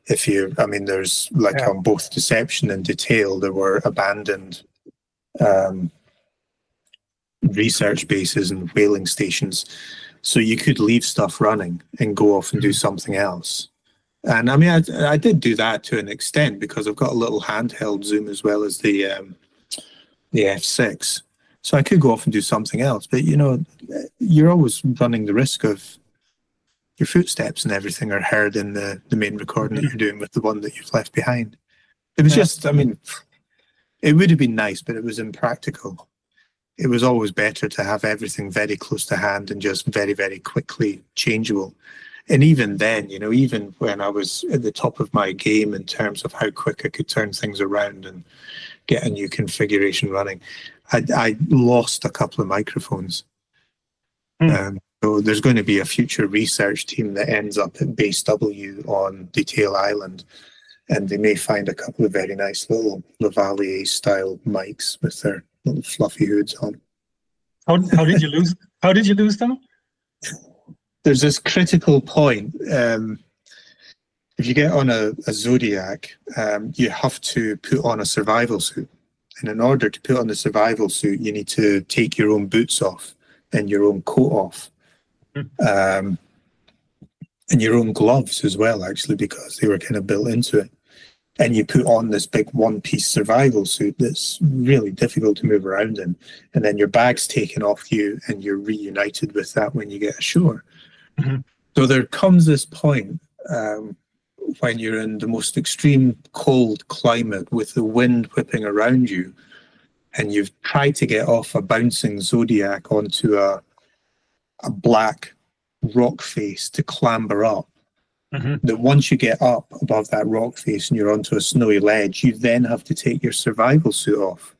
I mean, there's like on both Deception and Detail, there were abandoned research bases and whaling stations. So you could leave stuff running and go off and do something else. And I mean, I did do that to an extent because I've got a little handheld zoom as well as the F6. So I could go off and do something else. But, you know, you're always running the risk of your footsteps and everything are heard in the main recording that you're doing with the one that you've left behind. It was just, I mean, it would have been nice, but it was impractical. It was always better to have everything very close to hand and just very, very quickly changeable. And even then, you know, even when I was at the top of my game in terms of how quick I could turn things around and get a new configuration running, I lost a couple of microphones. So there's going to be a future research team that ends up at Base W on Detail Island, and they may find a couple of very nice little Lavalier style mics with their little fluffy hoods on. How did you lose? How did you lose them? There's this critical point. If you get on a Zodiac, you have to put on a survival suit. And in order to put on the survival suit, you need to take your own boots off and your own coat off. and your own gloves as well, actually, because they were kind of built into it. And you put on this big one-piece survival suit that's really difficult to move around in. And then your bag's taken off you and you're reunited with that when you get ashore. Mm-hmm. So there comes this point when you're in the most extreme cold climate with the wind whipping around you, and you've tried to get off a bouncing Zodiac onto a black rock face to clamber up. Mm-hmm. That once you get up above that rock face and you're onto a snowy ledge, you then have to take your survival suit off.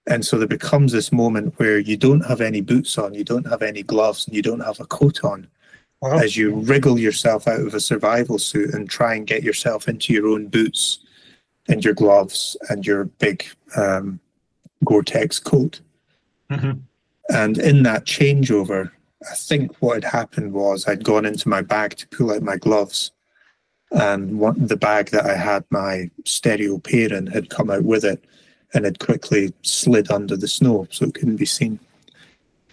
And so there becomes this moment where you don't have any boots on, you don't have any gloves, and you don't have a coat on. Wow. As you wriggle yourself out of a survival suit and try and get yourself into your own boots and your gloves and your big Gore-Tex coat. Mm-hmm. And in that changeover, I think what had happened was I'd gone into my bag to pull out my gloves, and the bag that I had my stereo pair in had come out with it and had quickly slid under the snow so it couldn't be seen.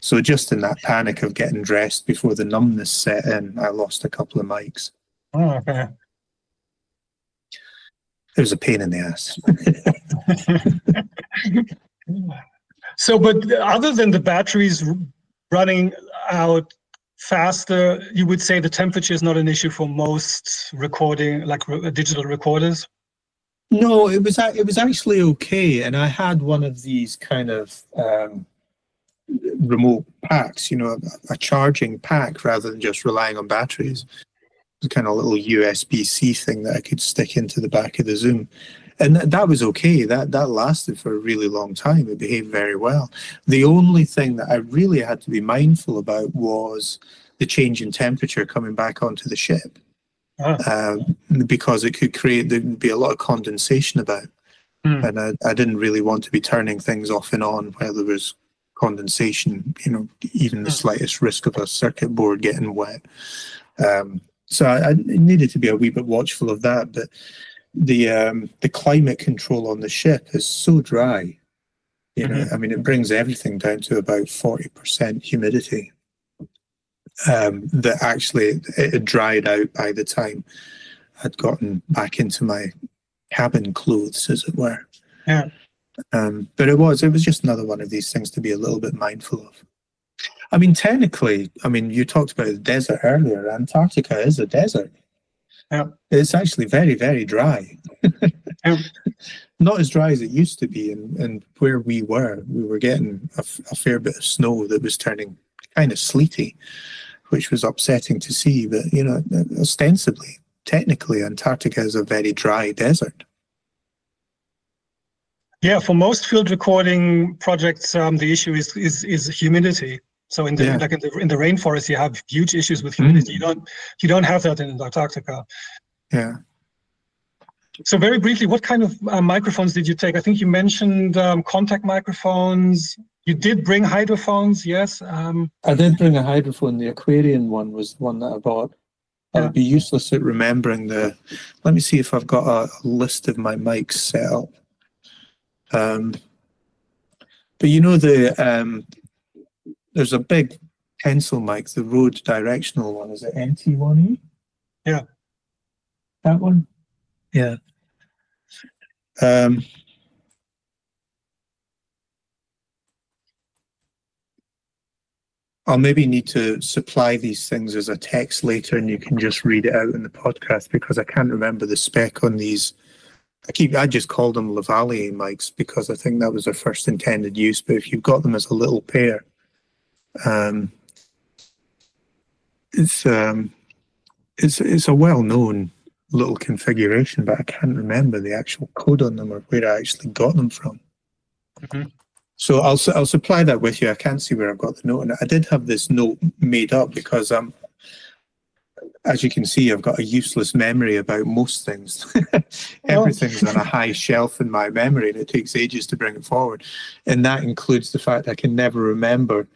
So just in that panic of getting dressed before the numbness set in, I lost a couple of mics. Oh, okay. It was a pain in the ass. So, but other than the batteries running out faster, you would say the temperature is not an issue for most recording, like digital recorders? No, it was actually okay. And I had one of these kind of remote packs, you know, a charging pack rather than just relying on batteries. It's kind of a little USB-C thing that I could stick into the back of the Zoom. And that was okay. That lasted for a really long time. It behaved very well. The only thing that I really had to be mindful about was the change in temperature coming back onto the ship. Because it could there'd be a lot of condensation about. And I didn't really want to be turning things off and on while there was condensation, you know, even the slightest risk of a circuit board getting wet. So I needed to be a wee bit watchful of that. But the climate control on the ship is so dry, you know. I mean, it brings everything down to about 40% humidity. That actually it had dried out by the time I'd gotten back into my cabin clothes, as it were. Yeah. But it was just another one of these things to be a little bit mindful of. I mean, technically, you talked about the desert earlier. Antarctica is a desert. Yeah. It's actually very, very dry. Yeah. Not as dry as it used to be. And where we were getting a fair bit of snow that was turning kind of sleety, which was upsetting to see. But, you know, ostensibly, technically, Antarctica is a very dry desert. Yeah, for most field recording projects, the issue is humidity. So in the in the rainforest, you have huge issues with humidity. You don't have that in Antarctica. Yeah. So very briefly, what kind of microphones did you take? I think you mentioned contact microphones. You did bring hydrophones, yes? I did bring a hydrophone. The Aquarian one was the one that I bought. I would be useless at remembering let me see if I've got a list of my mics set up. But you know, there's a big pencil mic, the Rode directional one. Is it NT1E? Yeah. That one? Yeah. I'll maybe need to supply these things as a text later and you can just read it out in the podcast, because I can't remember the spec on these. I just called them Lavalier mics because I think that was their first intended use. But if you've got them as a little pair, it's a well-known little configuration, but I can't remember the actual code on them or where I actually got them from. So I'll supply that with you. I can't see where I've got the note on it. I did have this note made up because as you can see, I've got a useless memory about most things. Everything's on a high shelf in my memory, and it takes ages to bring it forward. And that includes the fact I can never remember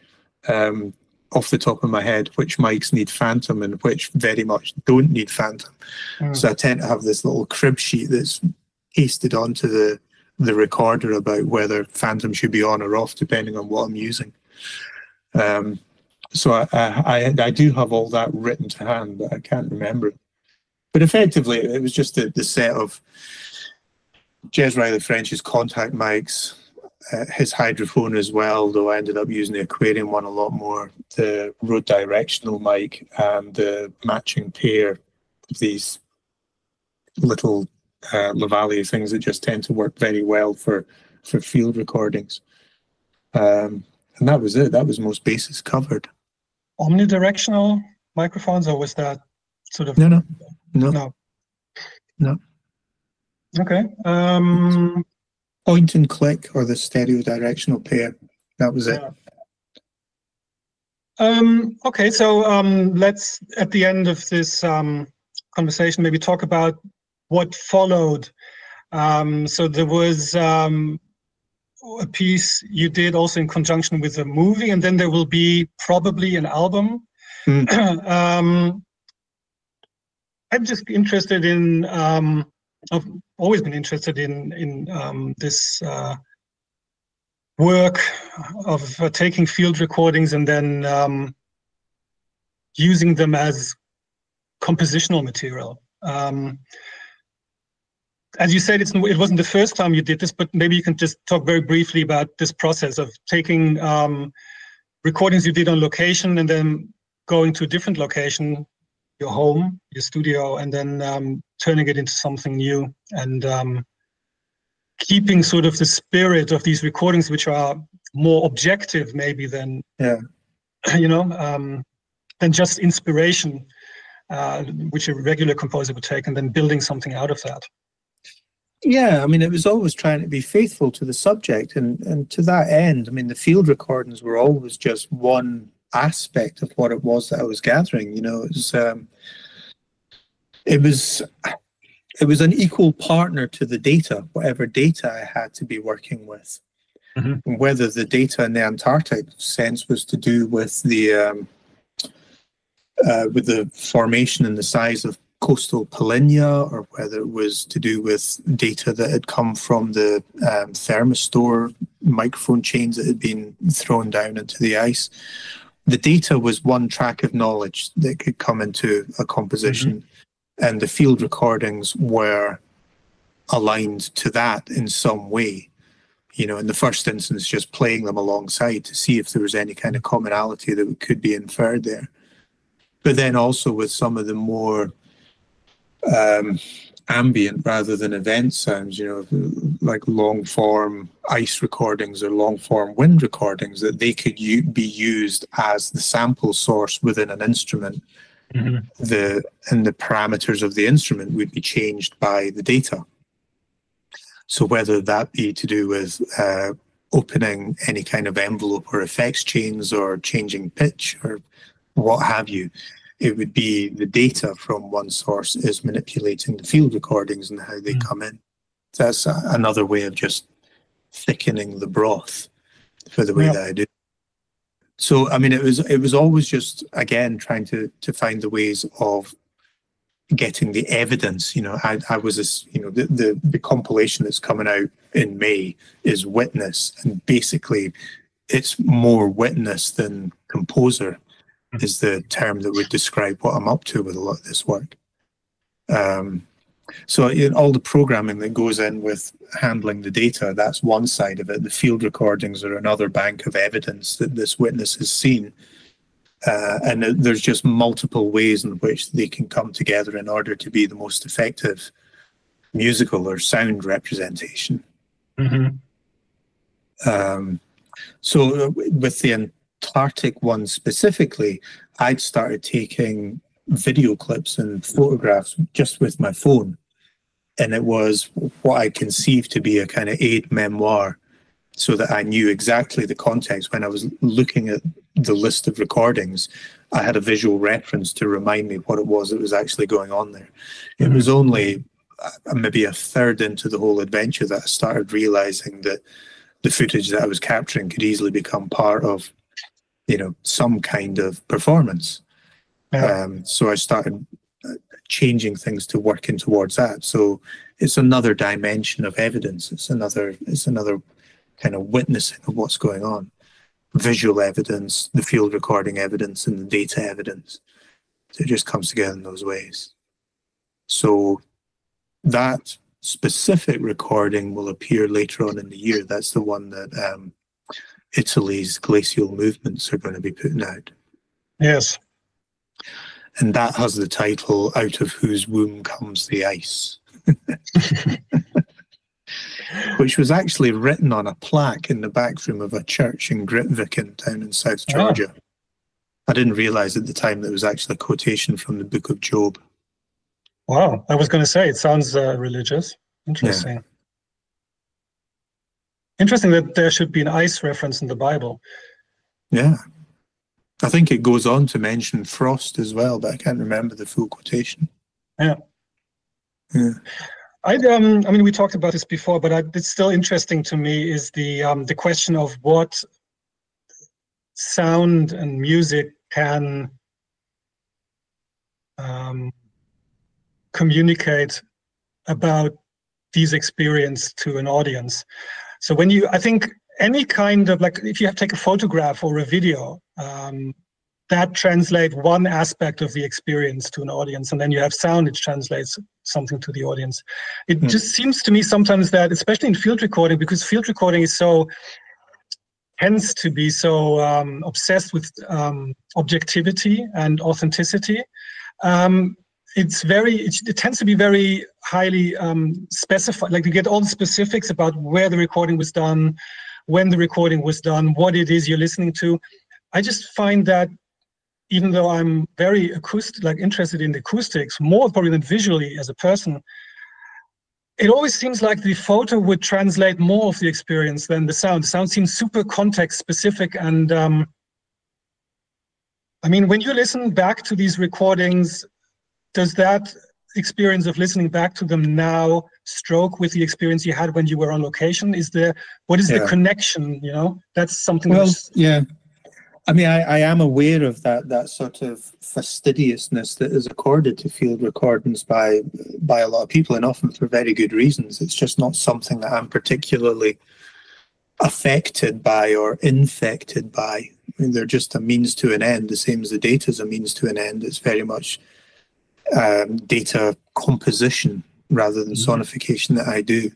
off the top of my head which mics need phantom and which very much don't need phantom. So I tend to have this little crib sheet that's pasted onto the recorder about whether phantom should be on or off, depending on what I'm using. So I do have all that written to hand, but I can't remember it. But effectively, it was just the set of Jez Riley French's contact mics, his hydrophone as well, though I ended up using the aquarium one a lot more, the road directional mic, and the matching pair of these little lavalier things that just tend to work very well for field recordings. And that was it. That was most bases covered. Omnidirectional microphones, or was that sort of... No. Okay. Point and click, or the stereo directional pair. That was it. Okay, so let's, at the end of this conversation, maybe talk about what followed. So there was a piece you did also in conjunction with a movie, and then there will be probably an album. I'm just interested in, I've always been interested in this work of taking field recordings and then using them as compositional material. As you said, it wasn't the first time you did this, but maybe you can just talk very briefly about this process of taking recordings you did on location and then going to a different location, your home, your studio, and then turning it into something new and keeping sort of the spirit of these recordings, which are more objective maybe than, than just inspiration, which a regular composer would take, and then building something out of that. Yeah, I mean, it was always trying to be faithful to the subject, and to that end, I mean, the field recordings were always just one aspect of what it was that I was gathering. You know, it was an equal partner to the data, whatever data I had to be working with. Mm-hmm. Whether the data in the Antarctic sense was to do with the formation and the size of coastal polynya, or whether it was to do with data that had come from the thermistor microphone chains that had been thrown down into the ice. The data was one track of knowledge that could come into a composition, and the field recordings were aligned to that in some way. You know, in the first instance, just playing them alongside to see if there was any kind of commonality that could be inferred there. But then also with some of the more ambient rather than event sounds, you know, like long form ice recordings or long form wind recordings, that they could be used as the sample source within an instrument. Mm-hmm. The parameters of the instrument would be changed by the data. So whether that be to do with opening any kind of envelope or effects chains or changing pitch or what have you, it would be the data from one source is manipulating the field recordings and how they come in. So that's another way of just thickening the broth for the way that I do. So, I mean, it was always just, again, trying to find the ways of getting the evidence. You know, I was this, you know, the compilation that's coming out in May is Witness, and basically it's more witness than composer is the term that would describe what I'm up to with a lot of this work. So all the programming that goes in with handling the data, that's one side of it. The field recordings are another bank of evidence that this witness has seen. And there's just multiple ways in which they can come together in order to be the most effective musical or sound representation. Mm-hmm. So with the Antarctic one specifically, I'd started taking video clips and photographs just with my phone, and it was what I conceived to be a kind of aid memoir, so that I knew exactly the context. When I was looking at the list of recordings, I had a visual reference to remind me what it was that was actually going on there. It was only maybe a third into the whole adventure that I started realizing that the footage that I was capturing could easily become part of, you know, some kind of performance. So I started changing things to working towards that. So it's another dimension of evidence. It's another kind of witnessing of what's going on. visual evidence, the field recording evidence, and the data evidence. So it just comes together in those ways. So that specific recording will appear later on in the year. That's the one that Italy's glacial movements are going to be putting out. Yes. And that has the title, Out of Whose Womb Comes the Ice, which was actually written on a plaque in the back room of a church in Grytviken down in South Georgia. Oh. I didn't realize at the time that it was actually a quotation from the Book of Job. Wow, I was going to say, it sounds religious. Interesting. Yeah. Interesting that there should be an ice reference in the Bible. Yeah. I think it goes on to mention frost as well, but I can't remember the full quotation. Yeah. Yeah. I mean, we talked about this before, but it's still interesting to me is the question of what sound and music can communicate about these experiences to an audience. So when I think any kind of, like, if you take a photograph or a video, that translates one aspect of the experience to an audience, and then you have sound, which translates something to the audience. It just seems to me sometimes that, especially in field recording, because field recording tends to be so obsessed with objectivity and authenticity. It tends to be very highly specified. Like, you get all the specifics about where the recording was done, when the recording was done, what it is you're listening to. I just find that, even though I'm very interested in the acoustics, more probably than visually as a person, it always seems like the photo would translate more of the experience than the sound. The sound seems super context specific. And I mean, when you listen back to these recordings, does that experience of listening back to them now stroke with the experience you had when you were on location? What is the connection? You know, that's something. Well, yeah. I mean, I am aware of that sort of fastidiousness that is accorded to field recordings by a lot of people, and often for very good reasons. It's just not something that I'm particularly affected by or infected by. I mean, they're just a means to an end, the same as the data is a means to an end. It's very much data composition rather than sonification that I do.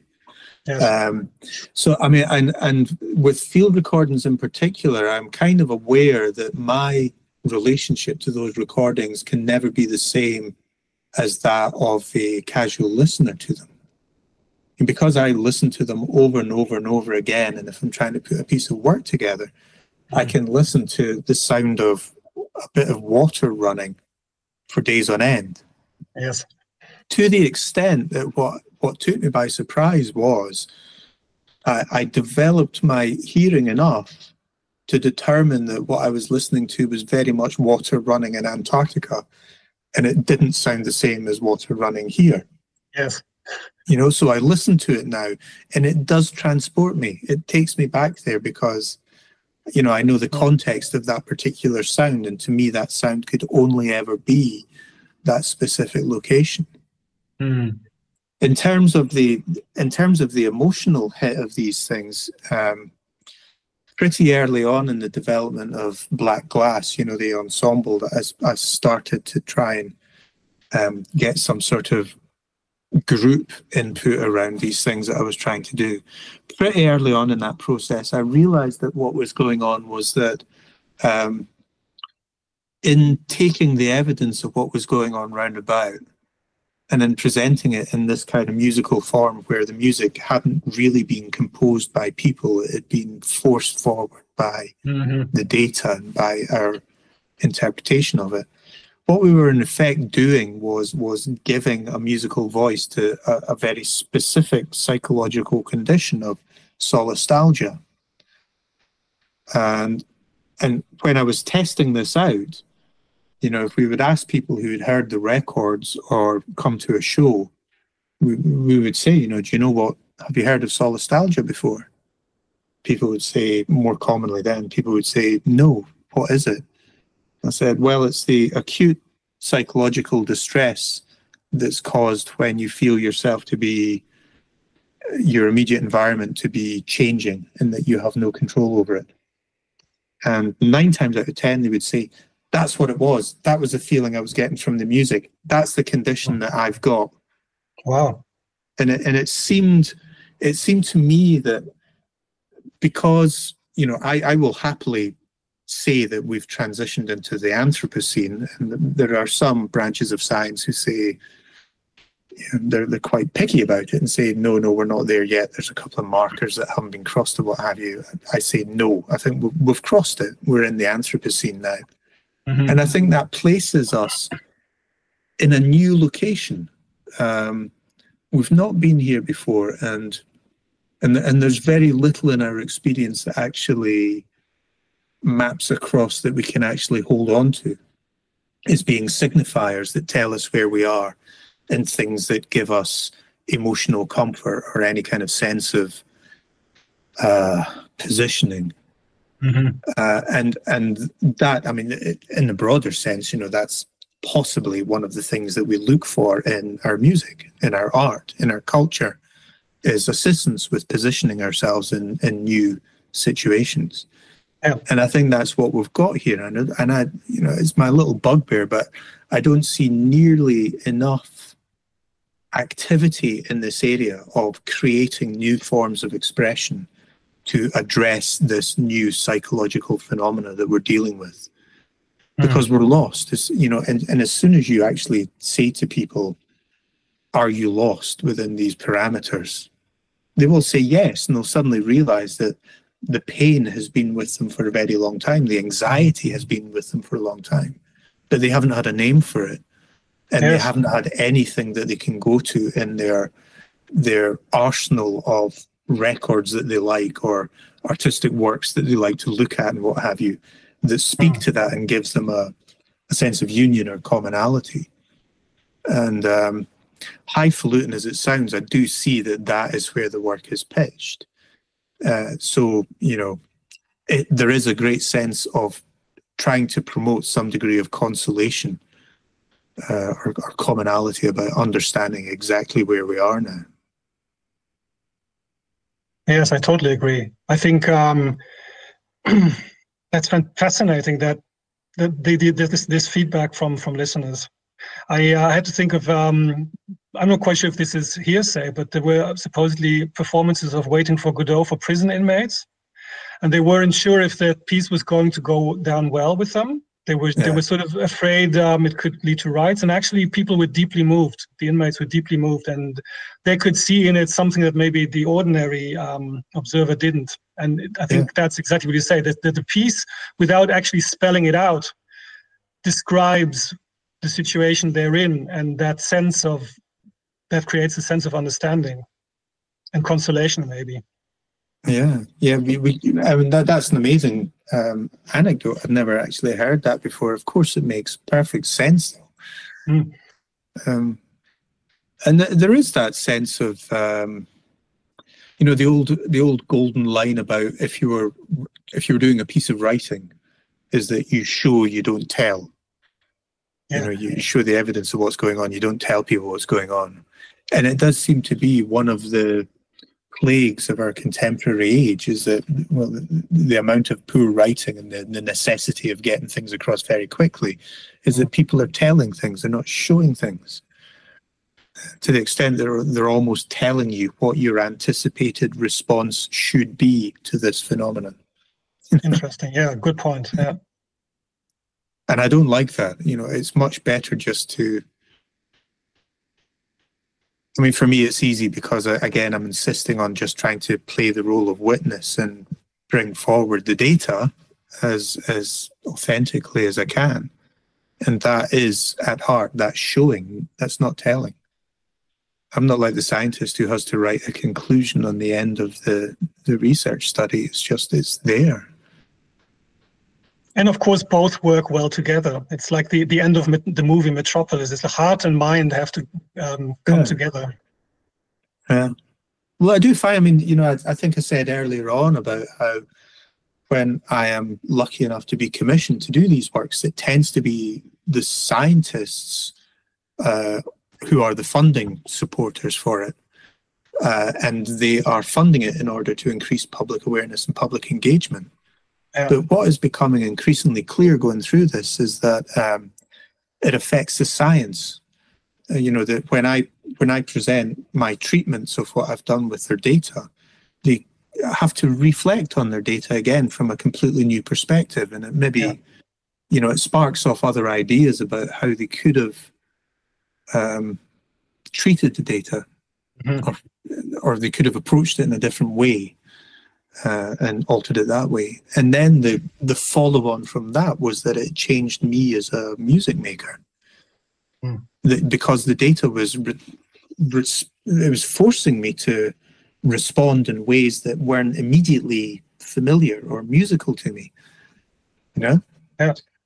Yes. So, I mean, and with field recordings in particular, I'm kind of aware that my relationship to those recordings can never be the same as that of a casual listener to them. And because I listen to them over and over and over again, and if I'm trying to put a piece of work together, I can listen to the sound of a bit of water running for days on end. Yes. To the extent that what took me by surprise was I developed my hearing enough to determine that what I was listening to was very much water running in Antarctica, and it didn't sound the same as water running here. Yes. You know, so I listen to it now, and it does transport me. It takes me back there because, you know, I know the context of that particular sound, and to me that sound could only ever be that specific location. Mm. In terms of the emotional hit of these things, pretty early on in the development of Black Glass, you know, the ensemble that I started to try and get some sort of group input around these things that I was trying to do. Pretty early on in that process, I realized that what was going on was that in taking the evidence of what was going on round about, and then presenting it in this kind of musical form where the music hadn't really been composed by people, it had been forced forward by the data and by our interpretation of it. What we were in effect doing was giving a musical voice to a very specific psychological condition of solastalgia. And when I was testing this out, you know, if we would ask people who had heard the records or come to a show, we would say, you know, do you know what, have you heard of solastalgia before? People would say, more commonly then, people would say, no, what is it? I said, well, it's the acute psychological distress that's caused when you feel yourself to be, your immediate environment to be changing and that you have no control over it. And 9 times out of 10, they would say, that's what it was. That was the feeling I was getting from the music. That's the condition that I've got. Wow. And it seemed to me that because, you know, I will happily say that we've transitioned into the Anthropocene, and there are some branches of science who say, you know, they're quite picky about it and say, no, we're not there yet. There's a couple of markers that haven't been crossed or what have you. I say no. I think we've crossed it. We're in the Anthropocene now. Mm-hmm. And I think that places us in a new location. We've not been here before, and there's very little in our experience that actually maps across that we can actually hold on to as being signifiers that tell us where we are, and things that give us emotional comfort or any kind of sense of positioning. Mm-hmm. And that, I mean, in the broader sense, you know, that's possibly one of the things that we look for in our music, in our art, in our culture, is assistance with positioning ourselves in new situations. Yeah. And I think that's what we've got here. And I, you know, it's my little bugbear, but I don't see nearly enough activity in this area of creating new forms of expression to address this new psychological phenomena that we're dealing with, because we're lost. It's, you know, and as soon as you actually say to people, are you lost within these parameters, they will say yes, and they'll suddenly realize that the pain has been with them for a very long time, the anxiety has been with them for a long time, but they haven't had a name for it. And yes, they haven't had anything that they can go to in their arsenal of records that they like, or artistic works that they like to look at and what have you, that speak to that and gives them a sense of union or commonality. And highfalutin as it sounds, I do see that is where the work is pitched. So, you know, there is a great sense of trying to promote some degree of consolation or commonality about understanding exactly where we are now. Yes, I totally agree. I think that's fascinating that they did this feedback from listeners. I had to think of, I'm not quite sure if this is hearsay, but there were supposedly performances of Waiting for Godot for prison inmates, and they weren't sure if that piece was going to go down well with them. They were sort of afraid it could lead to riots, and actually people were deeply moved. The inmates were deeply moved, and they could see in it something that maybe the ordinary observer didn't. And I think that's exactly what you say, that the piece, without actually spelling it out, describes the situation they're in, and that creates a sense of understanding and consolation, maybe. Yeah. I mean, that's an amazing anecdote. I've never actually heard that before. Of course, it makes perfect sense, though. And there is that sense of, you know, the old golden line about if you were doing a piece of writing, is that you show, you don't tell. Yeah. You know, you show the evidence of what's going on. You don't tell people what's going on, and it does seem to be one of the plagues of our contemporary age, is that, well, the amount of poor writing and the necessity of getting things across very quickly, is that people are telling things, they're not showing things, to the extent they're almost telling you what your anticipated response should be to this phenomenon. Interesting. Yeah, good point. Yeah. And I don't like that. You know, it's much better just to, I mean, for me, it's easy because, again, I'm insisting on just trying to play the role of witness and bring forward the data as authentically as I can. And that is, at heart, that's showing, that's not telling. I'm not like the scientist who has to write a conclusion on the end of the research study. It's just, it's there. And of course, both work well together. It's like the end of the movie Metropolis. It's the heart and mind have to come together. Yeah. Well, I do find, I mean, you know, I think I said earlier on about how when I am lucky enough to be commissioned to do these works, it tends to be the scientists who are the funding supporters for it. And they are funding it in order to increase public awareness and public engagement. But what is becoming increasingly clear going through this is that it affects the science. That when I present my treatments of what I've done with their data, they have to reflect on their data again from a completely new perspective, and it maybe it sparks off other ideas about how they could have treated the data, or they could have approached it in a different way and altered it that way. And then the follow-on from that was that it changed me as a music maker. Because the data was it was forcing me to respond in ways that weren't immediately familiar or musical to me.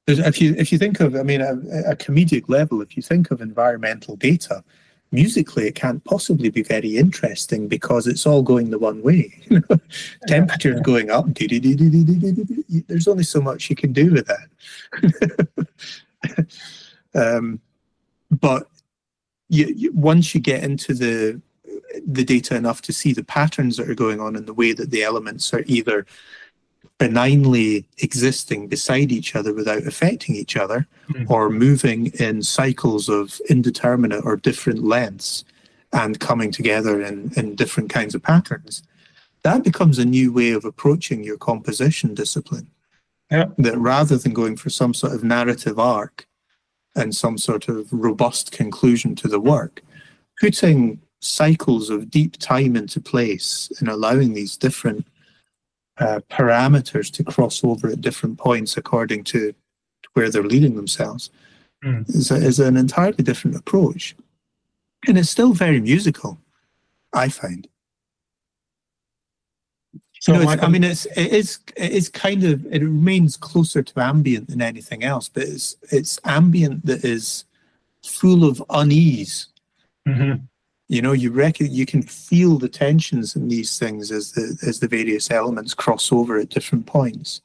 If you think of, at a comedic level, if you think of environmental data, musically it can't possibly be very interesting because it's all going the one way. Temperature's going up. There's only so much you can do with that. But once you get into the data enough to see the patterns that are going on in the way that the elements are either benignly existing beside each other without affecting each other, or moving in cycles of indeterminate or different lengths and coming together in different kinds of patterns, that becomes a new way of approaching your composition discipline. That rather than going for some sort of narrative arc and some sort of robust conclusion to the work, putting cycles of deep time into place and allowing these different parameters to cross over at different points according to where they're leading themselves is an entirely different approach. And it's still very musical, I find. So it remains closer to ambient than anything else, but it's ambient that is full of unease. You can feel the tensions in these things as the various elements cross over at different points.